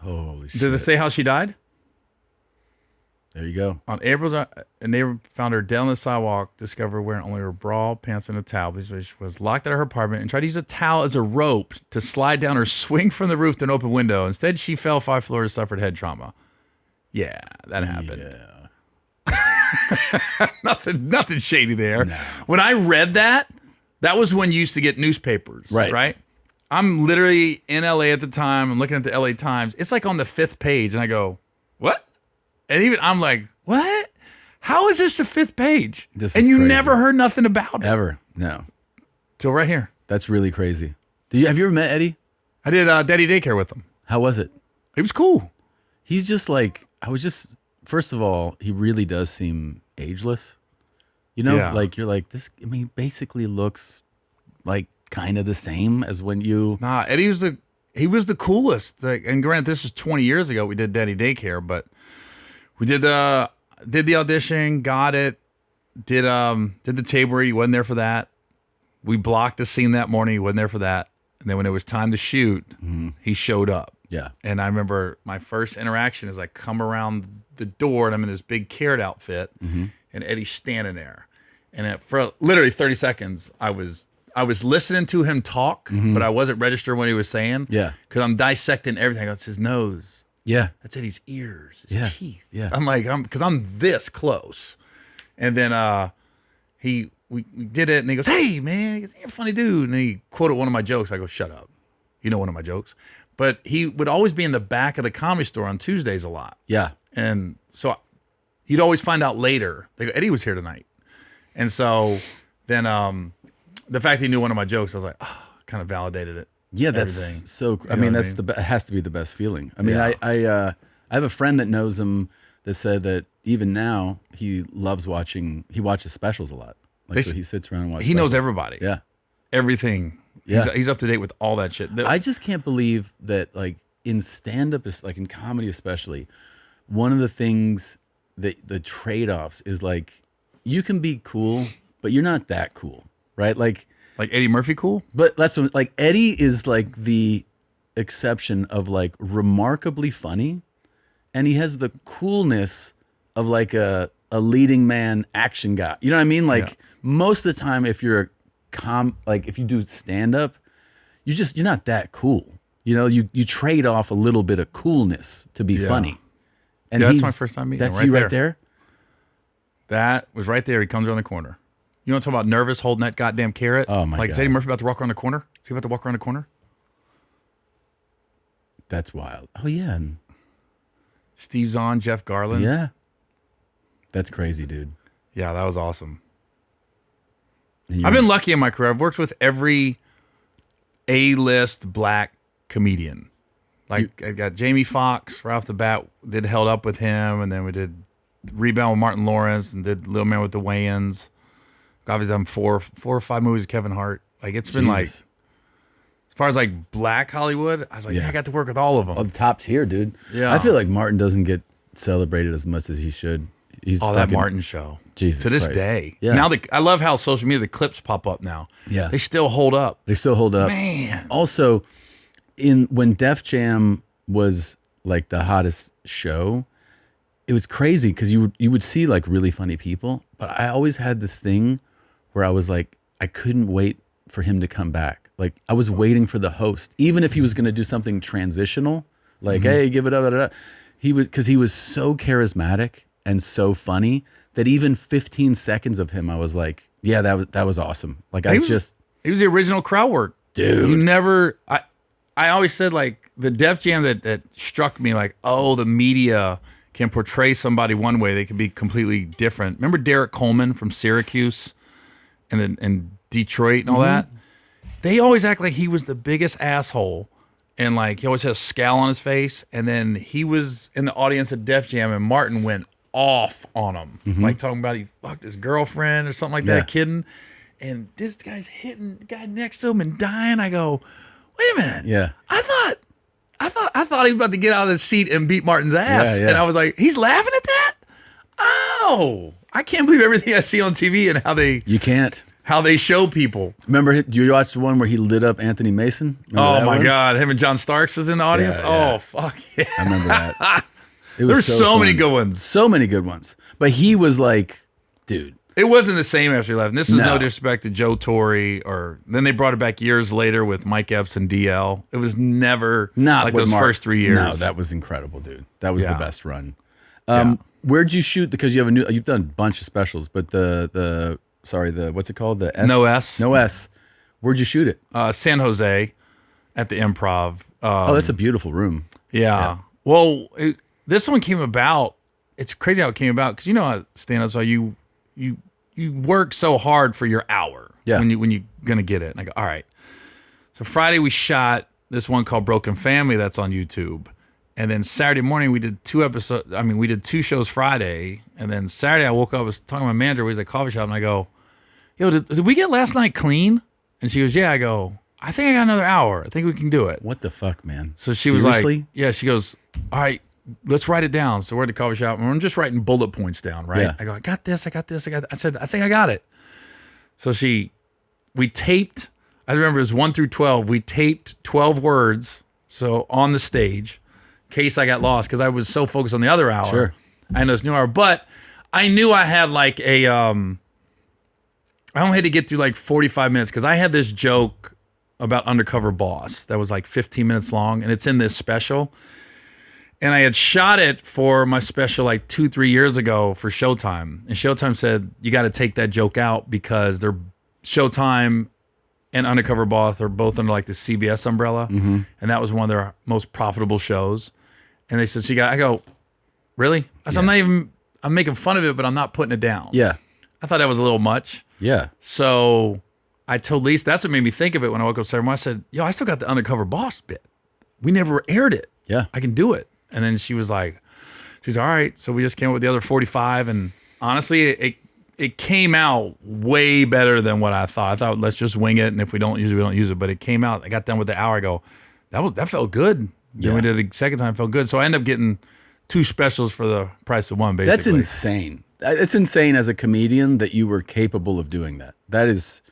Holy shit. Does it say how she died? There you go. On April's, a neighbor found her dead on the sidewalk, discovered wearing only her bra, pants, and a towel. She was locked out of her apartment and tried to use a towel as a rope to slide down or swing from the roof to an open window. Instead, she fell 5 floors and suffered head trauma. Yeah, that happened. Yeah. Nothing shady there. No. When I read that was when you used to get newspapers, right? I'm literally in LA at the time. I'm looking at the LA Times. It's like on the 5th page, and I go, what? And even I'm like, what? How is this the 5th page? And you crazy. never heard nothing about it. Ever. No. Till right here. That's really crazy. Have you ever met Eddie? I did Daddy Daycare with him. How was it? It was cool. He's just like, first of all, he really does seem ageless. You know, Yeah. like you're like this. I mean, he basically looks like kind of the same as when you. Nah, Eddie was the coolest. And granted, this was 20 years ago. We did Daddy Daycare, but we did the audition, got it, did the table read. He wasn't there for that. We blocked the scene that morning. He wasn't there for that. And then when it was time to shoot, he showed up. Yeah. And I remember my first interaction is I come around the door and I'm in this big carrot outfit, and Eddie's standing there. And for literally 30 seconds, I was listening to him talk, but I wasn't registering what he was saying. Yeah. Because I'm dissecting everything. It's his nose. Yeah. That's Eddie's ears, his teeth. Yeah. I'm like, because I'm this close. And then we did it, and he goes, hey, man, he goes, you're a funny dude. And he quoted one of my jokes. I go, shut up. You know one of my jokes. But he would always be in the back of the Comedy Store on Tuesdays a lot. Yeah. And so you'd always find out later. They go, Eddie was here tonight. And so then the fact he knew one of my jokes, I was like, kind of validated it. Yeah, that's everything. so. You I know mean, what that's it has to be the best feeling. I mean, Yeah. I have a friend that knows him that said that even now he loves watching. He watches specials a lot. Like, so he sits around and watches. He knows specials. everybody. Yeah, Everything. Yeah. He's up to date with all that shit. I just can't believe that, like in stand-up, like in comedy especially, one of the things that the trade-offs is like you can be cool, but you're not that cool, right? Like Eddie Murphy cool? But that's what, like Eddie is like the exception of like remarkably funny, and he has the coolness of like a leading man action guy. You know what I mean? Like most of the time, if you're if you do stand up, you're not that cool. You know, you trade off a little bit of coolness to be funny. And that's my first time meeting him. That's you right there. That was right there. He comes around the corner. You want to talk about nervous holding that goddamn carrot? Oh my God. Is God. Eddie Murphy about to walk around the corner? Is he about to walk around the corner? That's wild. Oh yeah, and Steve Zahn, Jeff Garland. yeah, that's crazy, dude. Yeah, that was awesome. And I've been lucky in my career. I've worked with every A-list black comedian. Like I got Jamie Foxx right off the bat, did Held Up with him, and then we did Rebound with Martin Lawrence, and did Little Man with the Wayans. Obviously done four or five movies with Kevin Hart. Like it's been like, Jesus. as far as like black Hollywood, I was like, Yeah. I got to work with all of them. Oh, the top's here, dude. Yeah. I feel like Martin doesn't get celebrated as much as he should. He's Oh, that fucking- Martin show. Jesus To this Christ. day. Yeah. Now I love how social media, the clips pop up now. Yeah. They still hold up. They still hold up. Man. Also, when Def Jam was like the hottest show, it was crazy because you would see like really funny people, but I always had this thing where I was like, I couldn't wait for him to come back. Like I was waiting for the host, even if he was going to do something transitional, like, hey, give it up. He was, because he was so charismatic and so funny that even 15 seconds of him, I was like, yeah, that was awesome. Like He was the original crowd work. Dude. You never, I always said like the Def Jam that struck me like, oh, the media can portray somebody one way. They can be completely different. Remember Derek Coleman from Syracuse and Detroit and all that? They always act like he was the biggest asshole. And like he always had a scowl on his face. And then he was in the audience at Def Jam and Martin went off on him. Like talking about he fucked his girlfriend or something like that, kidding. And this guy's hitting the guy next to him and dying. I go, wait a minute. Yeah. I thought he was about to get out of the seat and beat Martin's ass. Yeah. And I was like, he's laughing at that? Oh, I can't believe everything I see on TV and You can't. how they show people. Remember, do you watch the one where he lit up Anthony Mason? Remember Oh that my one? God. Him and John Starks was in the audience. Yeah. Oh, fuck yeah. I remember that. It was There's so many fun. good ones. So many good ones. But he was like, dude. It wasn't the same after he left. And this is no No. disrespect to Joe Torre, or then they brought it back years later with Mike Epps and DL. It was never Not like what those Mark- first 3 years. No, that was incredible, dude. That was the Yeah. best run. Yeah. Where'd you shoot? Because you've done a bunch of specials, but the what's it called? The S? No S. No S. Where'd you shoot it? San Jose at the Improv. Oh, that's a beautiful room. Yeah. Well, this one came about. It's crazy how it came about because you know how stand-ups are. You work so hard for your hour. Yeah. When you're gonna get it. And I go, all right. So Friday we shot this one called Broken Family that's on YouTube. And then Saturday morning we did 2 episodes. I mean, we did 2 shows Friday. And then Saturday I woke up, I was talking to my manager, we was at a coffee shop, and I go, yo, did we get last night clean? And she goes, yeah. I go, I think I got another hour. I think we can do it. What the fuck, man? So she Seriously? was like, yeah, she goes, all right, let's write it down. So we're at the coffee shop and I'm just writing bullet points down, right? Yeah. I go, I got this. I said, I think I got it. So we taped, I remember it was 1 through 12. We taped 12 words. So on the stage, in case I got lost, because I was so focused on the other hour. Sure. I know this new hour, but I knew I had like I only had to get through like 45 minutes because I had this joke about Undercover Boss that was like 15 minutes long, and it's in this special. And I had shot it for my special like 2-3 years ago for Showtime. And Showtime said, you got to take that joke out because they're Showtime and Undercover Boss are both under like the CBS umbrella. Mm-hmm. And that was one of their most profitable shows. And they said, so I go, really? I said, I'm making fun of it, but I'm not putting it down. Yeah. I thought that was a little much. Yeah. So I told Lisa, that's what made me think of it when I woke up Saturday morning. I said, yo, I still got the Undercover Boss bit. We never aired it. Yeah. I can do it. And then she was like, she's all right. So we just came up with the other 45. And honestly, it came out way better than what I thought. I thought, let's just wing it. And if we don't use it, we don't use it. But it came out. I got done with the hour. I go, that felt good. Then we did it a second time. It felt good. So I ended up getting 2 specials for the price of 1, basically. That's insane. It's insane as a comedian that you were capable of doing that. That is,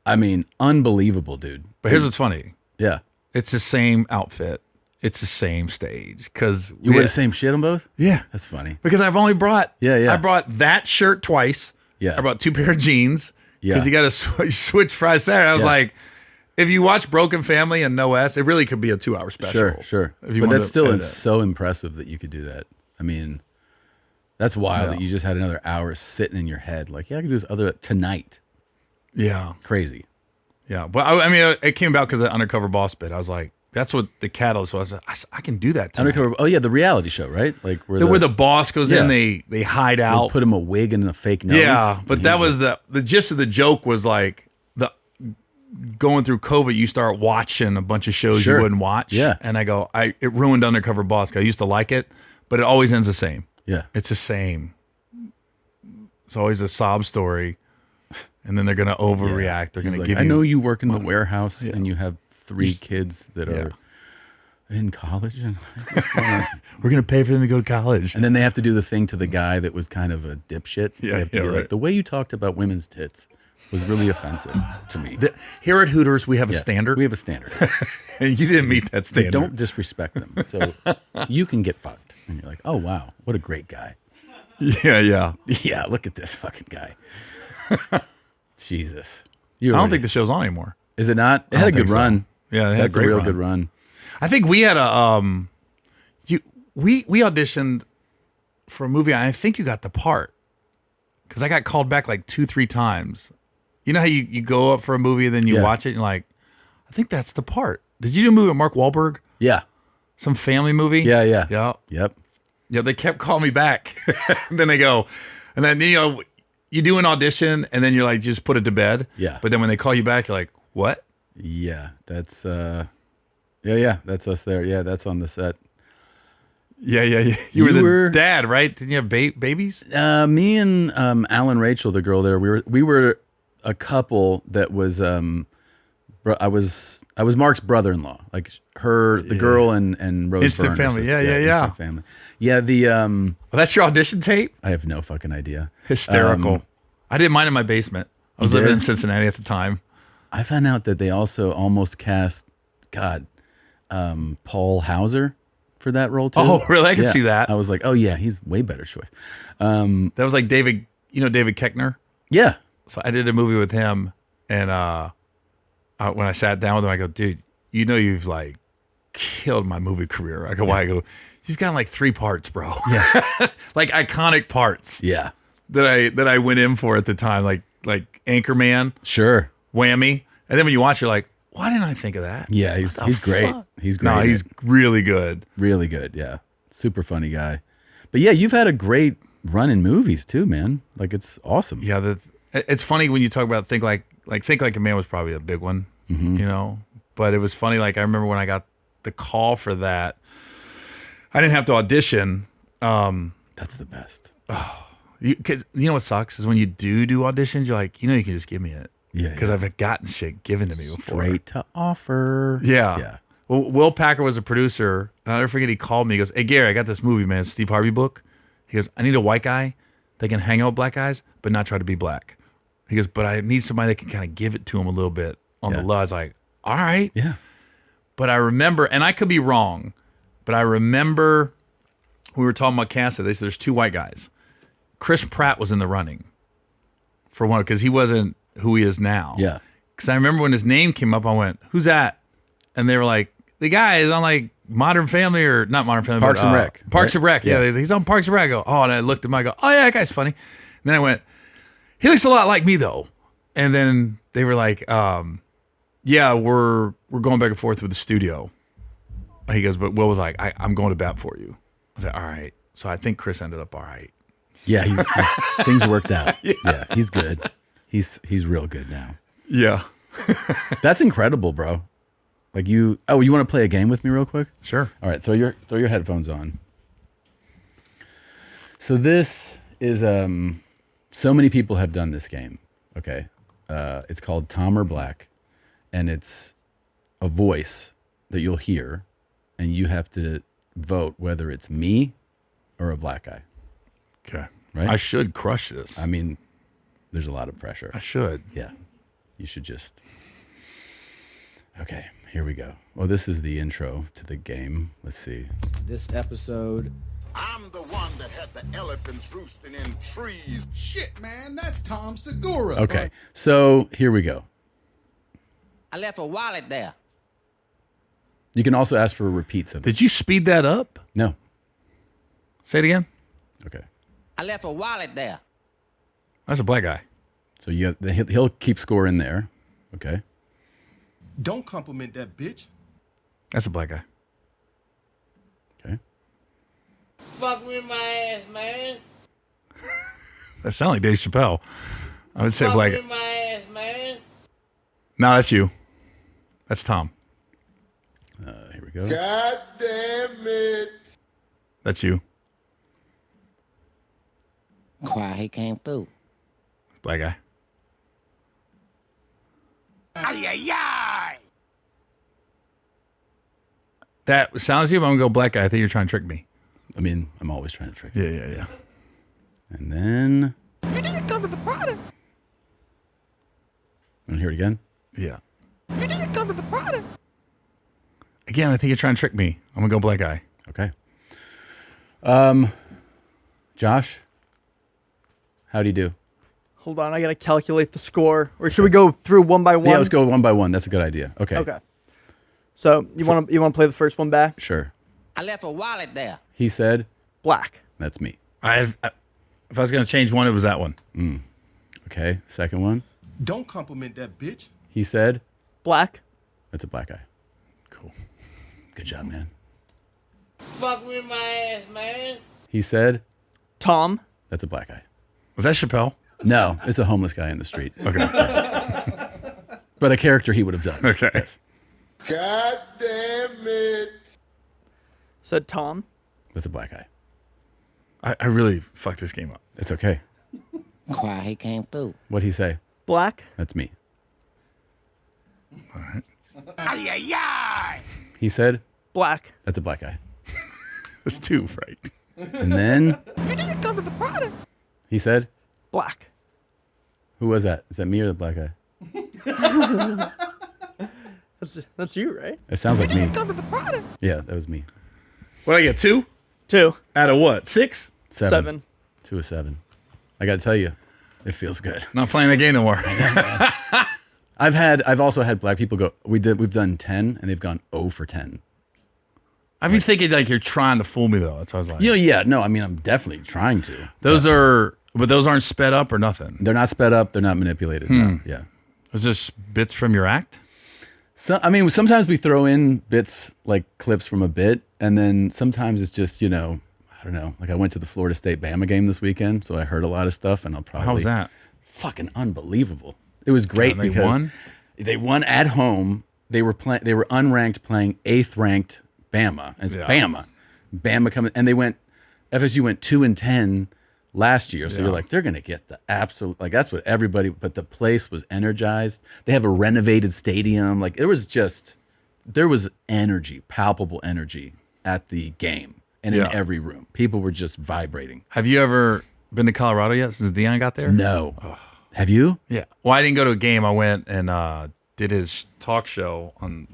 I mean, unbelievable, dude. But here's what's funny. Yeah. It's the same outfit. It's the same stage. Because You wear the same shit on both? Yeah. That's funny. Because I've only brought, Yeah. I brought that shirt twice. Yeah. I brought 2 pair of jeans. Yeah. Because you got to switch Friday, Saturday. I was Yeah. like, if you watch Broken Family and No S, it really could be a 2-hour special. Sure. If you But wanted that's to still edit it. so impressive that you could do that. I mean, that's wild that you just had another hour sitting in your head. Like, yeah, I could do this other tonight. Yeah. Crazy. Yeah. But I mean, it came about because of the Undercover Boss bit. I was like, that's what the catalyst was. I can do that tonight. Undercover. Oh yeah, the reality show, right? Like Where the boss goes in, Yeah. they hide they out. put him a wig and a fake nose. Yeah, but and that he's was the gist of the joke was like the going through COVID, you start watching a bunch of shows Sure. you wouldn't watch. Yeah. And I go, it ruined Undercover Boss. 'Cause I used to like it, but it always ends the same. Yeah. It's the same. It's always a sob story, and then they're gonna overreact. They're He's gonna like, give I you. know you work in the warehouse and you have 3 kids that Yeah. are in college, and We're gonna pay for them to go to college. and then they have to do the thing to the guy that was kind of a dipshit. Yeah, They have to yeah, be right. like, the way you talked about women's tits was really offensive to me. Here at Hooters, we have a Yeah, standard, We have a standard. and you didn't meet that standard. Don't disrespect them. So you can get fucked. And you're like, oh wow, what a great guy. Yeah. Yeah, look at this fucking guy. Jesus. I don't think the show's on anymore. Is it not? It I had a don't good think so. run. Yeah, it had a That's a great real run. good run. I think we had we auditioned for a movie. I think you got the part. because I got called back like 2-3 times. You know how you go up for a movie and then you watch it and you're like, I think that's the part. Did you do a movie with Mark Wahlberg? Yeah. Some family movie? Yeah. Yeah. Yep. Yeah, they kept calling me back. And then they go, and then, you do an audition and then you're like, just put it to bed. Yeah. But then when they call you back, you're like, what? Yeah. That's, that's us there. Yeah. That's on the set. Yeah. You were the dad, right? Didn't you have babies? Me and Alan Rachel, the girl there, we were a couple that was I was Mark's brother-in-law, like the girl and Rose Instant Byrne, Family. sister. Yeah. Instant Family. Yeah, the Well, that's your audition tape? I have no fucking idea. Hysterical. I did mine in my basement. I was living in Cincinnati at the time. I found out that they also almost cast Paul Hauser for that role too. Oh, really? I can see that. I was like, oh yeah, he's way better choice. That was like David Koechner? Yeah. So I did a movie with him, and when I sat down with him, I go, dude, you've like killed my movie career. I go, why? I go, you've got like 3 parts, bro. Yeah. Like iconic parts. Yeah. That I went in for at the time, like Anchorman, Sure. Whammy, and then when you watch, you're like, why didn't I think of that? Yeah, he's great. Fuck? He's great. No, he's really good. Really good. Yeah. Super funny guy. But yeah, you've had a great run in movies too, man. Like it's awesome. Yeah, it's funny when you talk about Think Like a Man was probably a big one, But it was funny. Like I remember when I got the call for that, I didn't have to audition. That's the best. Because you know what sucks is when you do auditions, you're like, you can just give me it. Yeah. Because I've gotten shit given to me before. Straight to offer. Yeah. Yeah. Well, Will Packer was a producer, and I'll never forget. He called me. He goes, "Hey Gary, I got this movie, man. It's Steve Harvey book." He goes, "I need a white guy that can hang out with black guys, but not try to be black." He goes, "But I need somebody that can kind of give it to him a little bit on the low." I was like, "All right." Yeah. But I remember, and I could be wrong, but I remember we were talking about casting. They said there's 2 white guys. Chris Pratt was in the running for one because he wasn't who he is now. Yeah. Because I remember when his name came up, I went, "Who's that?" And they were like, "The guy is on like Modern Family or not Modern Family, Parks but, and Rec. Parks right? and Rec. Yeah, he's on Parks and Rec." I go, "Oh," and I looked at him. I go, "Oh yeah, that guy's funny." And then I went, "He looks a lot like me though." And then they were like, "Yeah, we're going back and forth with the studio." He goes, but Will was like, "I'm going to bat for you." I was like, "All right." So I think Chris ended up all right. Yeah, things worked out. Yeah, he's good. He's real good now. Yeah. That's incredible, bro. Like you want to play a game with me real quick? Sure. All right, throw your headphones on. So this is so many people have done this game. Okay. It's called Tom or Black, and it's a voice that you'll hear, and you have to vote whether it's me or a black guy. Okay. Right? I should crush this. I mean, there's a lot of pressure. I should. Yeah. You should just. Okay, here we go. Well, this is the intro to the game. Let's see. This episode. I'm the one that had the elephants roosting in trees. Shit, man, that's Tom Segura. Okay, so here we go. I left a wallet there. You can also ask for repeats of it. Did you speed that up? No. Say it again. Okay. I left a wallet there. That's a black guy. So he'll keep score in there. Okay. Don't compliment that bitch. That's a black guy. Okay. Fuck with my ass, man. That sounds like Dave Chappelle. I would say Fuck black with guy. my ass, man. No, that's you. That's Tom. Here we go. God damn it. That's you. Quiet, he came through. Black guy. That sounds like you, but I'm going to go black guy. I think you're trying to trick me. I mean, I'm always trying to trick you. Yeah. And then. You didn't come to the party. Want to hear it again? Yeah. You didn't come to the party. Again, I think you're trying to trick me. I'm going to go black guy. Okay. Josh, how do you do? Hold on, I gotta calculate the score. Or should we go through one by one? Yeah, let's go one by one. That's a good idea. Okay. Okay. So you want to play the first one back? Sure. I left a wallet there. He said, Black. that's me. I If I was gonna change one, it was that one. Okay, second one. Don't compliment that bitch. He said, Black. that's a black guy. Cool. Good job, man. Fuck with my ass, man. He said, Tom. that's a black guy. Was that Chappelle? No, it's a homeless guy in the street. Okay. But a character he would have done. Okay. God damn it. Said Tom. That's a black guy. I really fucked this game up. It's okay. Why he came through? What'd he say? Black. That's me. All right. Ay, ay, ay. He said, Black. that's a black guy. That's two, right? And then You didn't come to the party. he said, Black. who was that? Is that me or the black guy? That's you, right? It sounds like me. Come to the party. Yeah, that was me. What I get? 2 2. out of what? 6? 7. 2 of 7. I got to tell you, it feels good. Not playing that game no more. I've also had black people go. We've done 10 and they've gone 0 for 10. I've been thinking like you're trying to fool me though. That's what I was like. Yeah, no, I mean I'm definitely trying to. Those aren't sped up or nothing. They're not sped up. They're not manipulated. No, yeah. Was this bits from your act? So I mean, sometimes we throw in bits like clips from a bit, and then sometimes it's just I don't know. Like I went to the Florida State Bama game this weekend, so I heard a lot of stuff, and I'll probably. How was that? Fucking unbelievable. It was great God, they because won? they won at home. They were unranked playing 8th ranked Bama. It's Yeah. Bama coming, and FSU went 2-10 last year. So Yeah. you're like, they're gonna get the absolute, like that's what everybody. But the place was energized. They have a renovated stadium. Like there was energy, palpable energy at the game and Yeah. in every room. People were just vibrating. Have you ever been to Colorado yet since Deion got there? No, have you? Yeah. Well, I didn't go to a game. I went and did his talk show on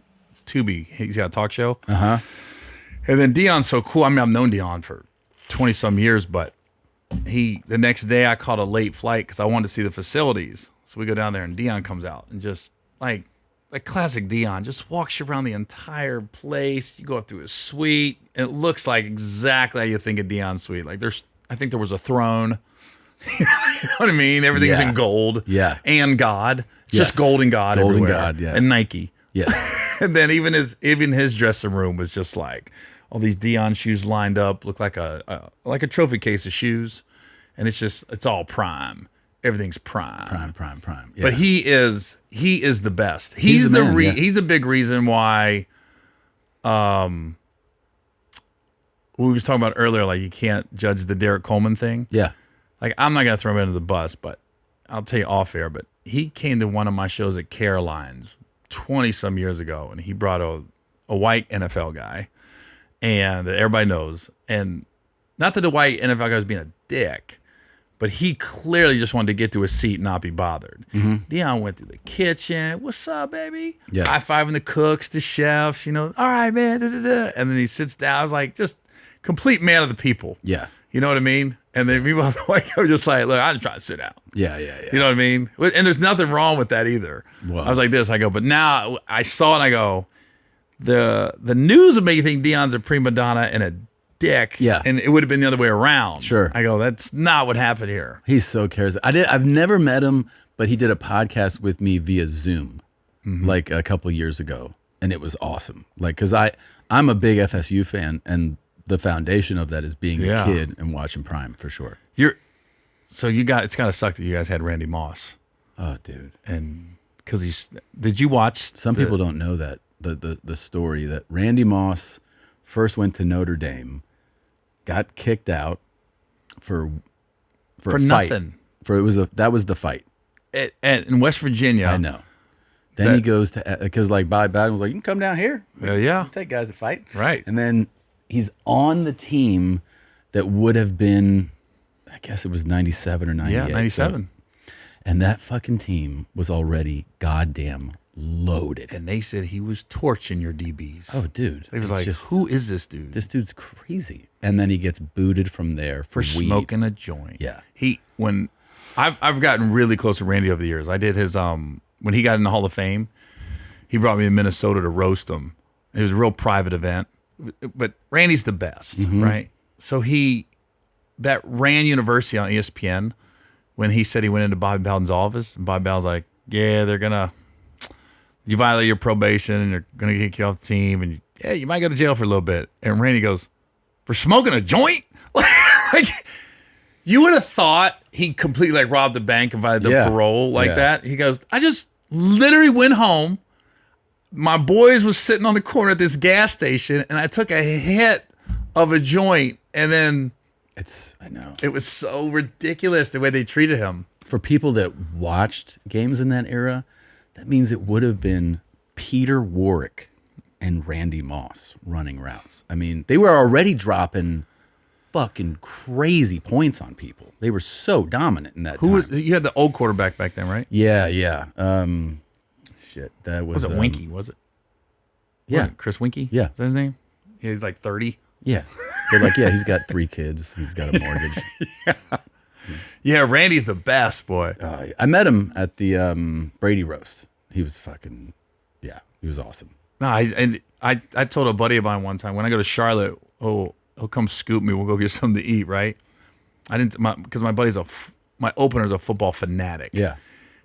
Tubi. He's got a talk show. And then Deion's so cool. I mean, I've known Deion for 20 some years, but the next day I caught a late flight because I wanted to see the facilities. So we go down there and Deion comes out and just like classic Deion, just walks you around the entire place. You go up through his suite. And it looks like exactly how you think of Deion's suite. Like I think there was a throne. You know what I mean? Everything's Yeah. in gold. Yeah. And God. It's Yes. just gold and God Gold and everywhere. God, yeah. And Nike. Yes. And then even his dressing room was just like all these Deion shoes lined up, look like a trophy case of shoes, and it's all prime. Everything's prime. Prime. Yeah. But he is the best. He's the man, yeah. He's a big reason why. We was talking about earlier, like you can't judge the Derek Coleman thing. Yeah. Like I'm not gonna throw him under the bus, but I'll tell you off air. But he came to one of my shows at Caroline's 20 some years ago, and he brought a white NFL guy, and everybody knows. And not that the white NFL guy was being a dick, but he clearly just wanted to get to his seat and not be bothered. Deion went through the kitchen. What's up, baby? Yeah. High-fiving the cooks, the chefs, all right, man. Da, da, da. And then he sits down. I was like, just complete man of the people. Yeah. You know what I mean? And then people on the white guy were just like, look, I'm just trying to sit out. Yeah. You know what I mean? And there's nothing wrong with that either. Wow. I was like this. I go, but now I saw it and I go, the news would make you think Deion's a prima donna and a dick. Yeah. And it would have been the other way around. Sure. I go, that's not what happened here. He's so charismatic. I've never met him, but he did a podcast with me via Zoom like a couple years ago, and it was awesome. Like, because I'm a big FSU fan, and the foundation of that is being Yeah. a kid and watching Prime for sure. So it's got to suck that you guys had Randy Moss. Oh, dude. And because did you watch? Some people don't know that the story that Randy Moss first went to Notre Dame, got kicked out for a fight. nothing. That was the fight. In West Virginia. I know. Then he goes to, because like Bobby Bowden was like, you can come down here. Yeah. Take guys to fight. Right. And then he's on the team that would have been, I guess it was 97 or 98. Yeah, 97. And that fucking team was already goddamn loaded. And they said he was torching your DBs. Oh, dude. They was it's like, just- who is this dude? This dude's crazy. And then he gets booted from there For weed. smoking a joint. Yeah. I've gotten really close to Randy over the years. I did his when he got in the Hall of Fame, he brought me to Minnesota to roast him. It was a real private event. But Randy's the best, right? So that ran University on ESPN when he said he went into Bobby Bowden's office, and Bobby Bowden's like, yeah, you violate your probation, and they're gonna kick you off the team, and you might go to jail for a little bit. And Randy goes, for smoking a joint? Like, you would have thought he completely like robbed the bank and violated the parole like that. He goes, I just literally went home. My boys was sitting on the corner at this gas station, and I took a hit of a joint, and then I know. It was so ridiculous the way they treated him. For people that watched games in that era, that means it would have been Peter Warwick and Randy Moss running routes. I mean, they were already dropping fucking crazy points on people. They were so dominant in that time. You had the old quarterback back then, right? Yeah. Shit, that Was it Winky, was it? Yeah. Was it Chris Winky? Yeah. Is that his name? Yeah, he's like 30. Yeah. They're like, he's got 3 kids. He's got a mortgage. Yeah, Randy's the best, boy. I met him at the Brady roast. He was fucking, he was awesome. No, I told a buddy of mine one time, when I go to Charlotte, he'll come scoop me. We'll go get something to eat, right? Because my buddy's my opener's a football fanatic. Yeah.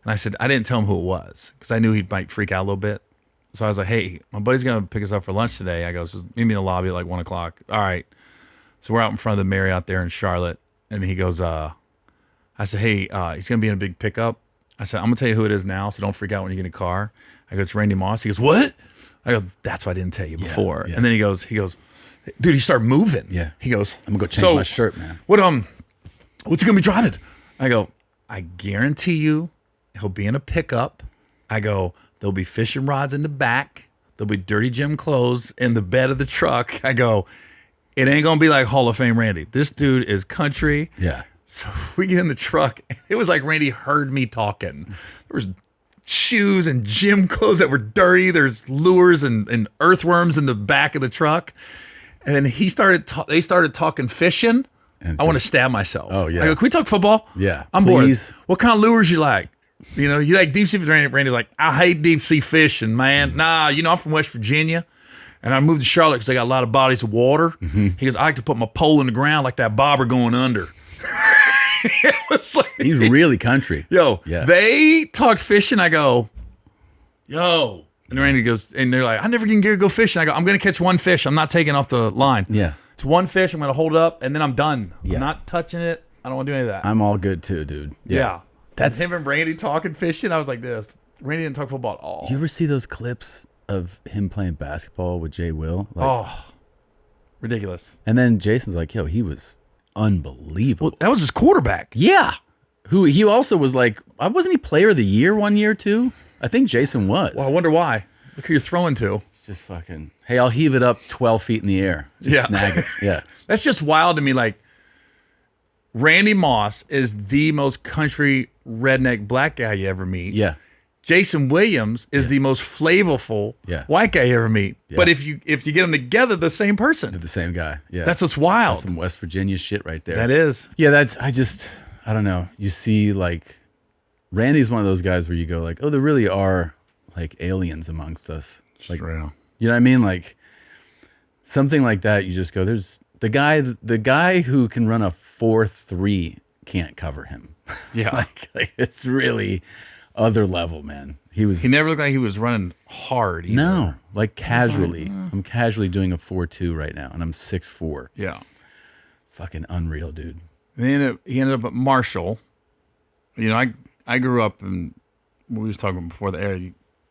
And I said, I didn't tell him who it was because I knew he might freak out a little bit. So I was like, hey, my buddy's going to pick us up for lunch today. I go, so meet me in the lobby at like 1 o'clock. All right. So we're out in front of the Marriott there in Charlotte. And he goes, I said, hey, he's going to be in a big pickup. I said, I'm going to tell you who it is now, so don't freak out when you get in a car. I go, it's Randy Moss. He goes, what? I go, that's why I didn't tell you before. Yeah. And then he goes, dude, he started moving. Yeah. He goes, I'm going to go change my shirt, man. What's he going to be driving? I go, I guarantee you he'll be in a pickup. I go, there'll be fishing rods in the back. There'll be dirty gym clothes in the bed of the truck. I go, it ain't going to be like Hall of Fame Randy. This dude is country. Yeah. So we get in the truck. It was like Randy heard me talking. There was shoes and gym clothes that were dirty. There's lures and earthworms in the back of the truck. And then they started talking fishing. I want to stab myself. Oh, yeah. I go, can we talk football? Yeah. I'm please. bored. What kind of lures you like? You like deep sea fishing? Randy's like, I hate deep sea fishing, man. Nah, I'm from West Virginia. And I moved to Charlotte because they got a lot of bodies of water. Mm-hmm. He goes, I like to put my pole in the ground like that bobber going under. It was like, he's really country. They talked fishing. I go, and Randy goes, and they're like, I never can get to go fishing. I go, I'm going to catch one fish. I'm not taking off the line. Yeah. It's one fish. I'm going to hold it up, and then I'm done. Yeah. I'm not touching it. I don't want to do any of that. I'm all good too, dude. Yeah. That's him and Randy talking fishing. I was like this. Randy didn't talk football at all. You ever see those clips of him playing basketball with Jay Will? Ridiculous. And then Jason's like, he was unbelievable. Well, that was his quarterback. Yeah. Who he also was like, wasn't he player of the year one year too? I think Jason was. Well, I wonder why. Look who you're throwing to. Just fucking, hey, I'll heave it up 12 feet in the air. Just snag it. Yeah. That's just wild to me. Like, Randy Moss is the most country redneck black guy you ever meet. Yeah. Jason Williams is the most flavorful white guy you ever meet. Yeah. But if you get them together, the same person. They're the same guy. Yeah. That's what's wild. That's some West Virginia shit right there. That is. Yeah, I don't know. You see, like, Randy's one of those guys where you go like, there really are like aliens amongst us. Like, you know what I mean? Like something like that. You just go, there's the guy who can run a 4.3 can't cover him. Yeah. like it's really other level, man. He never looked like he was running hard either. No, like casually. I'm casually doing a 4.2 right now, and I'm 6'4". Yeah. Fucking unreal, dude. He ended up at Marshall. I grew up in, we was talking before the air,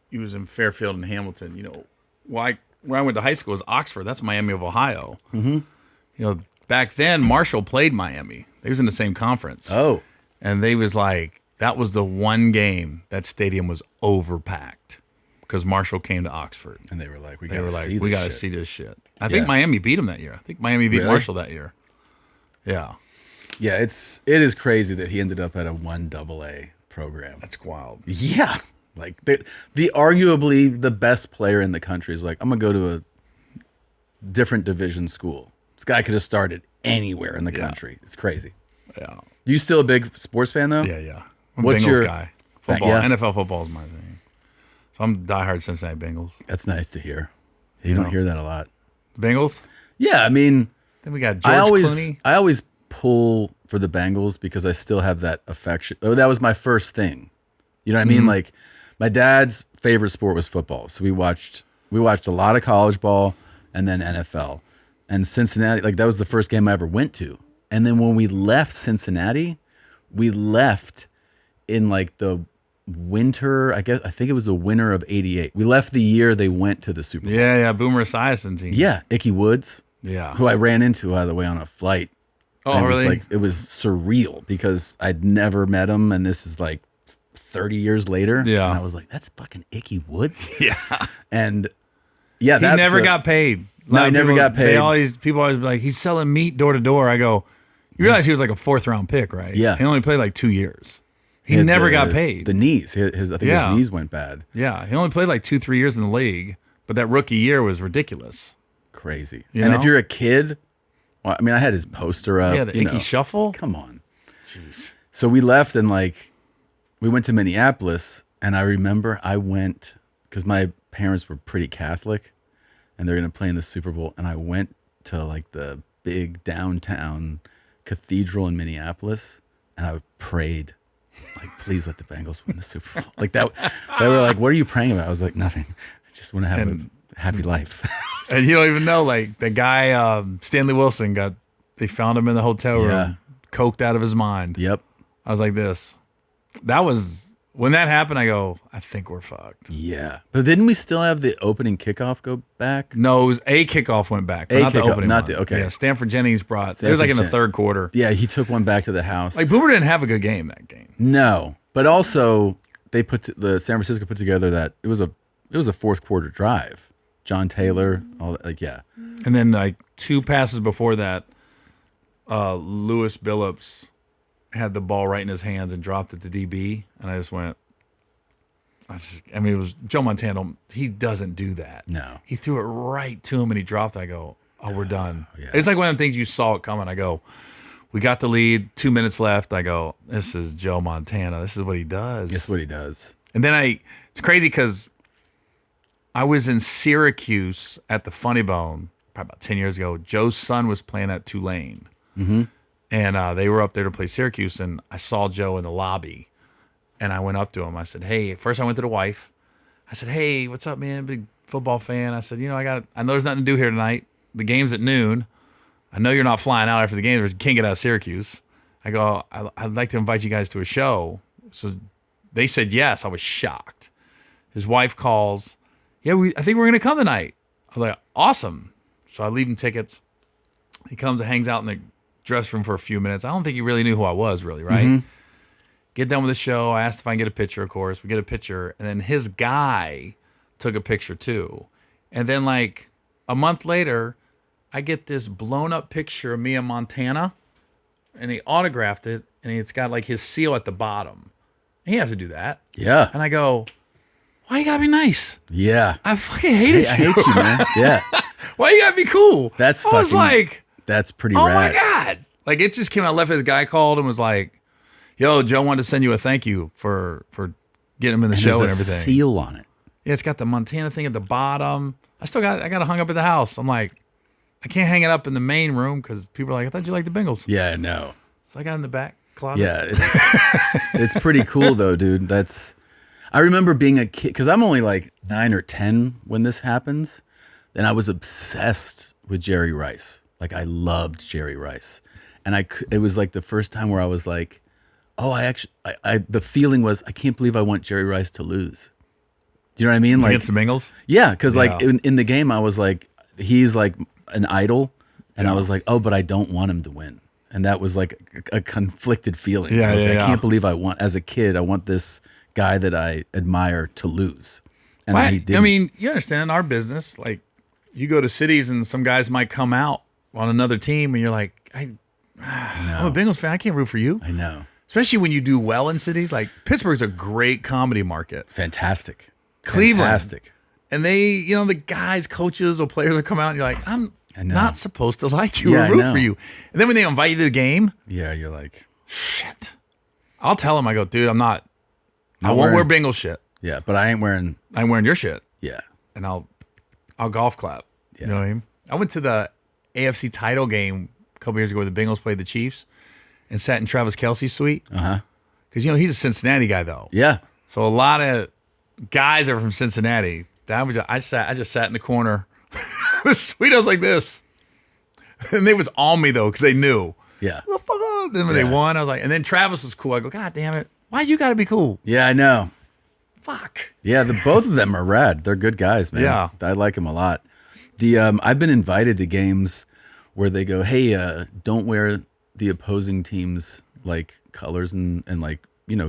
he was in Fairfield and Hamilton. Where I went to high school was Oxford. That's Miami of Ohio. Mm-hmm. Back then, Marshall played Miami. They was in the same conference. Oh. And they was like, that was the one game that stadium was overpacked because Marshall came to Oxford. And they were like, we got to see this shit. I think Miami beat them that year. I think Miami beat Marshall that year. Yeah. Yeah, it is crazy that he ended up at a 1AA program. That's wild. Yeah. Like the arguably the best player in the country is like, I'm going to go to a different division school. This guy could have started anywhere in the country. It's crazy. Yeah. You still a big sports fan though? Yeah. I'm a Bengals guy. Football, NFL football is my thing. So I'm a diehard Cincinnati Bengals. That's nice to hear. You don't hear that a lot. Bengals? Yeah, I mean, then we got George Clooney. I always pull for the Bengals because I still have that affection. Oh, that was my first thing. You know what I mean? Like my dad's favorite sport was football. So we watched a lot of college ball and then NFL. And Cincinnati, like that was the first game I ever went to. And then when we left Cincinnati, we left in like the winter, I think it was the winter of '88. We left the year they went to the Super Bowl. Yeah, Boomer Esiason team. Yeah, Icky Woods. Yeah. Who I ran into, by the way, on a flight. Oh, And really? It was surreal because I'd never met him, and this is like 30 years later. Yeah. And I was like, that's fucking Icky Woods. Yeah. And yeah, He never got paid. No, he never got paid. People always be like, he's selling meat door to door. I go, you realize he was like a 4th round pick, right? Yeah. He only played like 2 years. He had never got paid. The knees. I think his knees went bad. Yeah. He only played like 2-3 years in the league, but that rookie year was ridiculous. Crazy. You and know? if you're a kid, well, I mean, I had his poster up. Yeah, the Icky Shuffle. Come on. Jeez. So we left and like, we went to Minneapolis, and I remember I went, because my parents were pretty Catholic, and they're going to play in the Super Bowl, and I went to like the big downtown cathedral in Minneapolis, and I prayed, like, please let the Bengals win the Super Bowl. Like that, they were like, what are you praying about? I was like, nothing. I just want to have a happy life. And you don't even know, like, the guy, Stanley Wilson, they found him in the hotel room, coked out of his mind. Yep. I was like this. When that happened, I go, I think we're fucked. Yeah. But didn't we still have the opening kickoff go back? No, it was a kickoff went back, but not the opening one. Okay. Yeah, Stanford Jennings it was like in the third quarter. Yeah, he took one back to the house. Like, Boomer didn't have a good game that game. No, but also the San Francisco put together that it was a 4th quarter drive. John Taylor, all that, like, yeah. And then like 2 passes before that, Lewis Billups had the ball right in his hands and dropped it to DB, and I just went. It was Joe Montana. He doesn't do that. No, he threw it right to him and he dropped it. I go, oh, we're done. Yeah. It's like one of the things you saw it coming. I go, we got the lead. 2 minutes left. I go, this is Joe Montana. This is what he does. Guess what he does. And then it's crazy because I was in Syracuse at the Funny Bone probably about 10 years ago. Joe's son was playing at Tulane. Mm-hmm. And they were up there to play Syracuse, and I saw Joe in the lobby. And I went up to him. I said, hey, first I went to the wife. I said, hey, what's up, man? Big football fan. I said, I know there's nothing to do here tonight. The game's at noon. I know you're not flying out after the game. You can't get out of Syracuse. I go, I'd like to invite you guys to a show. So they said yes. I was shocked. His wife calls. Yeah, I think we're going to come tonight. I was like, awesome. So I leave him tickets. He comes and hangs out in the dressing room for a few minutes. I don't think he really knew who I was, really, right? Mm-hmm. Get done with the show. I asked if I can get a picture, of course. We get a picture. And then his guy took a picture too. And then like a month later, I get this blown up picture of me in Montana. And he autographed it. And it's got like his seal at the bottom. He has to do that. Yeah. And I go, why you gotta be nice? Yeah. I fucking hated you. I hate you, man. Yeah. Why you gotta be cool? That's I was like, that's pretty oh rad. my God. Like it just came out left. His guy called and was like, yo, Joe wanted to send you a thank you for getting him in the show and there's a everything. seal on it. Yeah, it's got the Montana thing at the bottom. I got it hung up at the house. I'm like, I can't hang it up in the main room because people are like, I thought you liked the Bengals. Yeah, I know. So I got it in the back closet. Yeah, it's pretty cool though, dude. I remember being a kid because I'm only like 9 or 10 when this happens, and I was obsessed with Jerry Rice. Like I loved Jerry Rice, and it was like the first time where I was like, oh, the feeling was I can't believe I want Jerry Rice to lose. Do you know what I mean? Like against the Bengals? Yeah, because like in the game I was like, he's like an idol, and I was like, oh, but I don't want him to win. And that was like a conflicted feeling. Yeah, I was like, yeah. I can't believe as a kid, I want this guy that I admire to lose. And I he didn't. mean, you understand in our business, like you go to cities and some guys might come out on another team and you're like, I'm a Bengals fan. I can't root for you. I know. Especially when you do well in cities. Like Pittsburgh's a great comedy market. Fantastic. Cleveland. Fantastic. And they, the guys, coaches or players will come out and you're like, I'm not supposed to like you Yeah, or root for you. And then when they invite you to the game, yeah, you're like, shit. I'll tell them, I go, dude, I won't wearing- wear Bengals shit. yeah, but I ain't wearing. I'm wearing your shit. Yeah. And I'll golf clap. Yeah. You know what I mean? I went to the AFC title game a couple years ago where the Bengals played the Chiefs, and sat in Travis Kelce's suite. Because he's a Cincinnati guy though. Yeah. So a lot of guys are from Cincinnati. I just sat in the corner. The suite, I was like this, and they was on me though because they knew. Yeah. The fuck on. Then when they won, I was like, and then Travis was cool. I go, God damn it, why you gotta be cool? Yeah, I know. Fuck. Yeah, both of them are rad. They're good guys, man. Yeah. I like them a lot. I've been invited to games where they go, hey, don't wear the opposing team's like colors and like,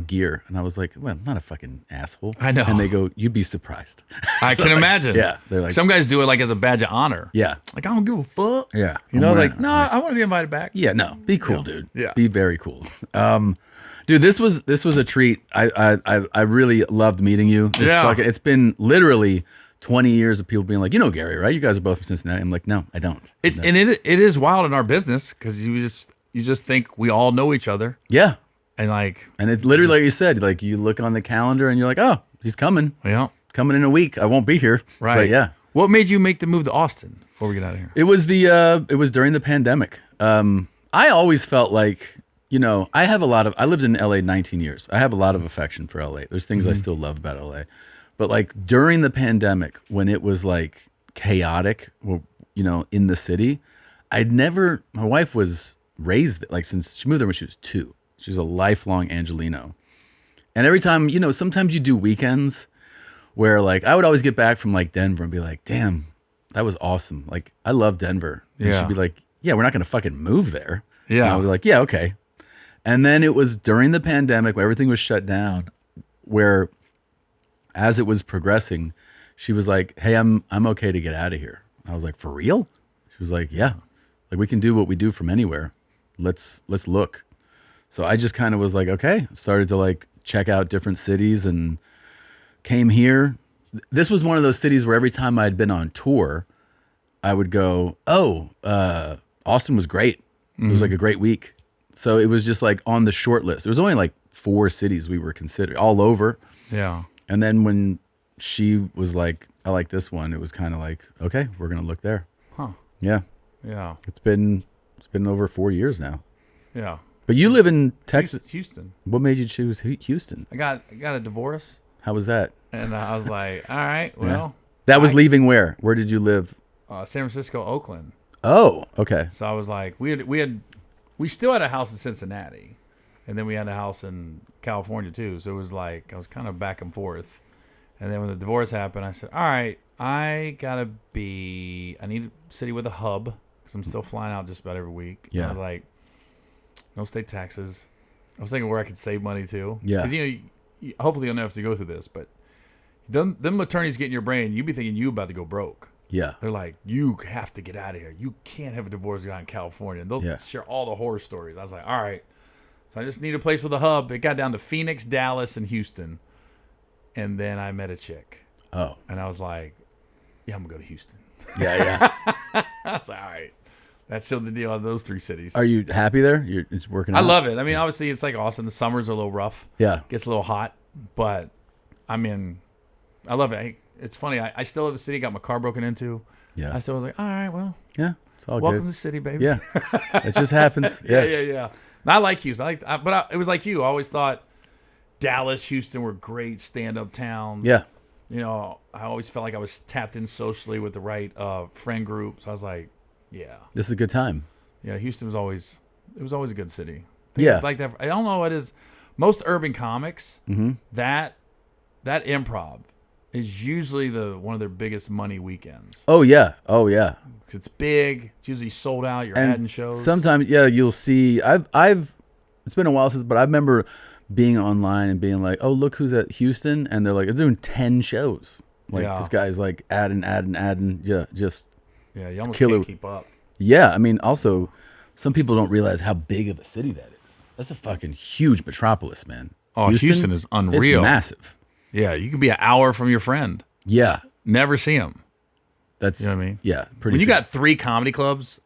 gear. And I was like, well, I'm not a fucking asshole. I know. And they go, you'd be surprised. I can imagine. Yeah. They're like, some guys do it like as a badge of honor. Yeah. Like, I don't give a fuck. Yeah. I was like, no, I want to be invited back. Yeah, no. Be cool, dude. Yeah. Be very cool. Dude, this was a treat. I really loved meeting you. It's been literally 20 years of people being like, Gary, right? You guys are both from Cincinnati. I'm like, no, I don't. And it is wild in our business because you just think we all know each other. Yeah. And it's literally like you said, like you look on the calendar and you're like, oh, he's coming. Yeah. Coming in a week. I won't be here. Right. But yeah. What made you make the move to Austin before we get out of here? It was during the pandemic. I always felt like, I lived in LA 19 years. I have a lot of affection for LA. There's things I still love about LA. But like during the pandemic, when it was like chaotic, in the city, my wife was raised, like since she moved there when she was 2. She was a lifelong Angelino. And every time, sometimes you do weekends where like, I would always get back from like Denver and be like, damn, that was awesome. Like, I love Denver. And she'd be like, yeah, we're not going to fucking move there. Yeah. And I was like, yeah, okay. And then it was during the pandemic where everything was shut down, where as it was progressing, she was like, hey, I'm okay to get out of here. And I was like, for real? She was like, yeah, like we can do what we do from anywhere. Let's look. So I just kind of was like, okay, started to like check out different cities and came here. This was one of those cities where every time I'd been on tour, I would go, Austin was great. It was like a great week. So it was just like on the short list. There was only like 4 cities we were considering all over. Yeah. And then when she was like, I like this one, it was kind of like, okay, we're going to look there. Huh. Yeah. Yeah. It's been over 4 years now. Yeah. But you live in Texas. Houston. What made you choose Houston? I got a divorce. How was that? And I was like, all right, well. That was leaving where? Where did you live? San Francisco, Oakland. Oh, okay. So I was like, we still had a house in Cincinnati, and then we had a house in California too. So it was like I was kind of back and forth. And then when the divorce happened, I said, all right, I need a city with a hub because I'm still flying out just about every week. Yeah. And I was like, no state taxes. I was thinking where I could save money too. Yeah. Because hopefully you'll never have to go through this, but them attorneys get in your brain. You be thinking you about to go broke. Yeah. They're like, you have to get out of here. You can't have a divorce guy in California. And they'll share all the horror stories. I was like, all right. So I just need a place with a hub. It got down to Phoenix, Dallas, and Houston. And then I met a chick. Oh. And I was like, yeah, I'm going to go to Houston. Yeah. I was like, all right. That's still the deal out of those 3 cities. Are you happy there? It's working out? I love it. I mean, obviously, it's like Austin. The summers are a little rough. Yeah. Gets a little hot. But, I mean, I love it. It's funny. I still live in the city. Got my car broken into. Yeah. I still was like, all right, well. Yeah. It's all welcome good. to the city, baby. Yeah. It just happens. Yeah. Yeah. And I like Houston. It was like you. I always thought Dallas, Houston were great stand-up towns. Yeah. I always felt like I was tapped in socially with the right friend group. So I was like, yeah. This is a good time. Yeah, Houston was always a good city. Yeah. Like that. I don't know what it is. Most urban comics, that improv is usually one of their biggest money weekends. Oh yeah. It's big. It's usually sold out. You're adding shows. Sometimes, yeah, you'll see. It's been a while but I remember being online and being like, oh, look who's at Houston, and they're like, they're doing 10 shows. Like this guy's like adding. Yeah, just you almost killer. can't keep up. Yeah, I mean, also, some people don't realize how big of a city that is. That's a fucking huge metropolis, man. Oh, Houston is unreal. It's massive. Yeah, you can be an hour from your friend. Yeah. Never see him. That's, you know what I mean? Yeah, pretty When you sick. got 3 comedy clubs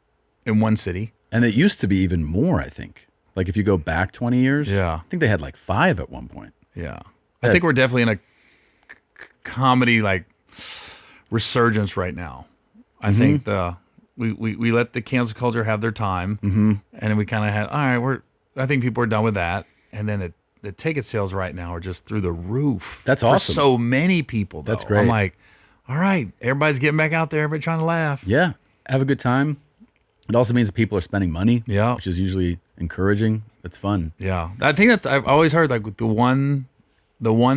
in one city. And it used to be even more, I think. Like if you go back 20 years, Yeah. I think they had like 5 at one point. Yeah. I think we're definitely in a comedy like resurgence right now. I think we let the cancel culture have their time, Mhm. and then we kind of had, all right, I think people are done with that, and then the ticket sales right now are just through the roof. That's for awesome. so many people. Though. That's great. I'm like, all right, everybody's getting back out there, everybody trying to laugh. Yeah, have a good time. It also means that people are spending money, Yeah. which is usually encouraging. It's fun. Yeah, I think I've always heard like the one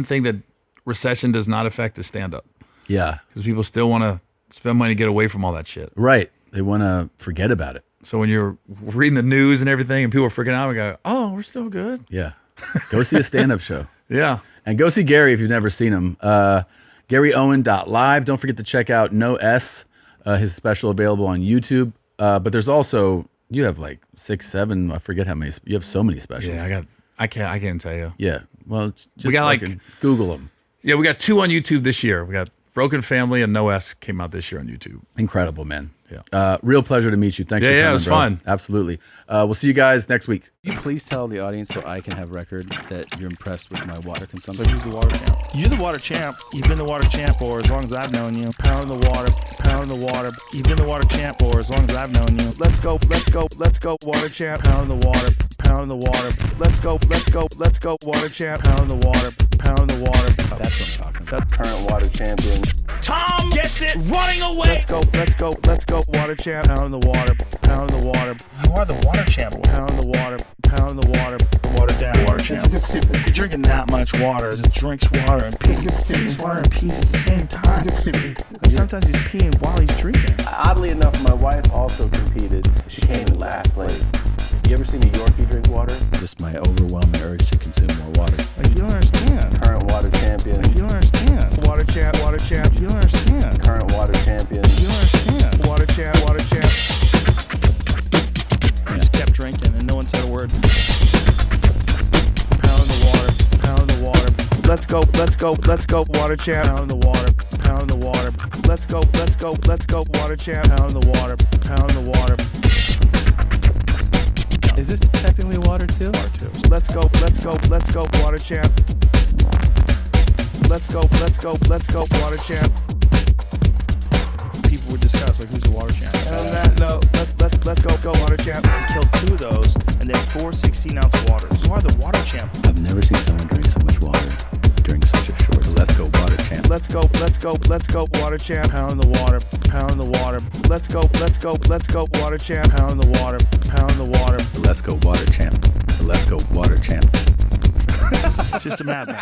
thing that recession does not affect is stand up. Yeah, because people still want to spend money to get away from all that shit. right. They want to forget about it. So when you're reading the news and everything, and people are freaking out, we go, "Oh, we're still good." Yeah, go see a stand-up show. Yeah, and go see Gary if you've never seen him. GaryOwen.live. Don't forget to check out No S, his special available on YouTube. But there's also you have like 6, 7. I forget how many. You have so many specials. Yeah, I can't tell you. Yeah, well, just we got like Google them. Yeah, we got 2 on YouTube this year. We got Broken Family and No S came out this year on YouTube. Incredible, man. Yeah. Real pleasure to meet you. Thanks for coming, it was bro. fun. Absolutely. We'll see you guys next week. Can you please tell the audience so I can have record that you're impressed with my water consumption? So who's the water champ? You're the water champ. You've been the water champ for as long as I've known you. Pound the water, pound the water. You've been the water champ for as long as I've known you. Let's go, water champ. Pound the water, pound the water. Let's go, water champ. Pound the water, pound the water. That's what I'm talking about. Current water champion. Tom gets it running away. Let's go, water champ. Pound the water, pound the water. You are the water champ. Pound the water, pound the water. Water down, water champ. Just sip it. You're drinking that much water. It drinks water and pees. Just drinks water and pees at the same time. Just sip it. Sometimes he's peeing while he's drinking. Oddly enough, my wife also competed. She came in last place. You ever seen a Yorkie drink water? Just my overwhelming urge to consume more water. Like, you don't understand. Current water champion. Like, you don't understand. Water champ, water champ. You don't understand. Current water champion. You don't understand. Water champ, water champ. I just kept drinking and no one said a word. Pound the water, pound the water. Let's go, water champ. Pound the water, pound the water. Let's go, water champ. Pound the water, pound the water. Is this technically water too? Water too. Let's go, water champ. Let's go, water champ. People would discuss like who's the water champ. And on that note, let's go, water champ. We killed 2 of those, and they have 4 16-ounce waters. You are the water champ. I've never seen someone drink so much water during such a short. Let's go, water champ. Let's go, water champ. Pound the water, pound the water. Let's go, water champ. Pound the water, pound the water. Let's go, water champ. Let's go, water champ. Just a madman.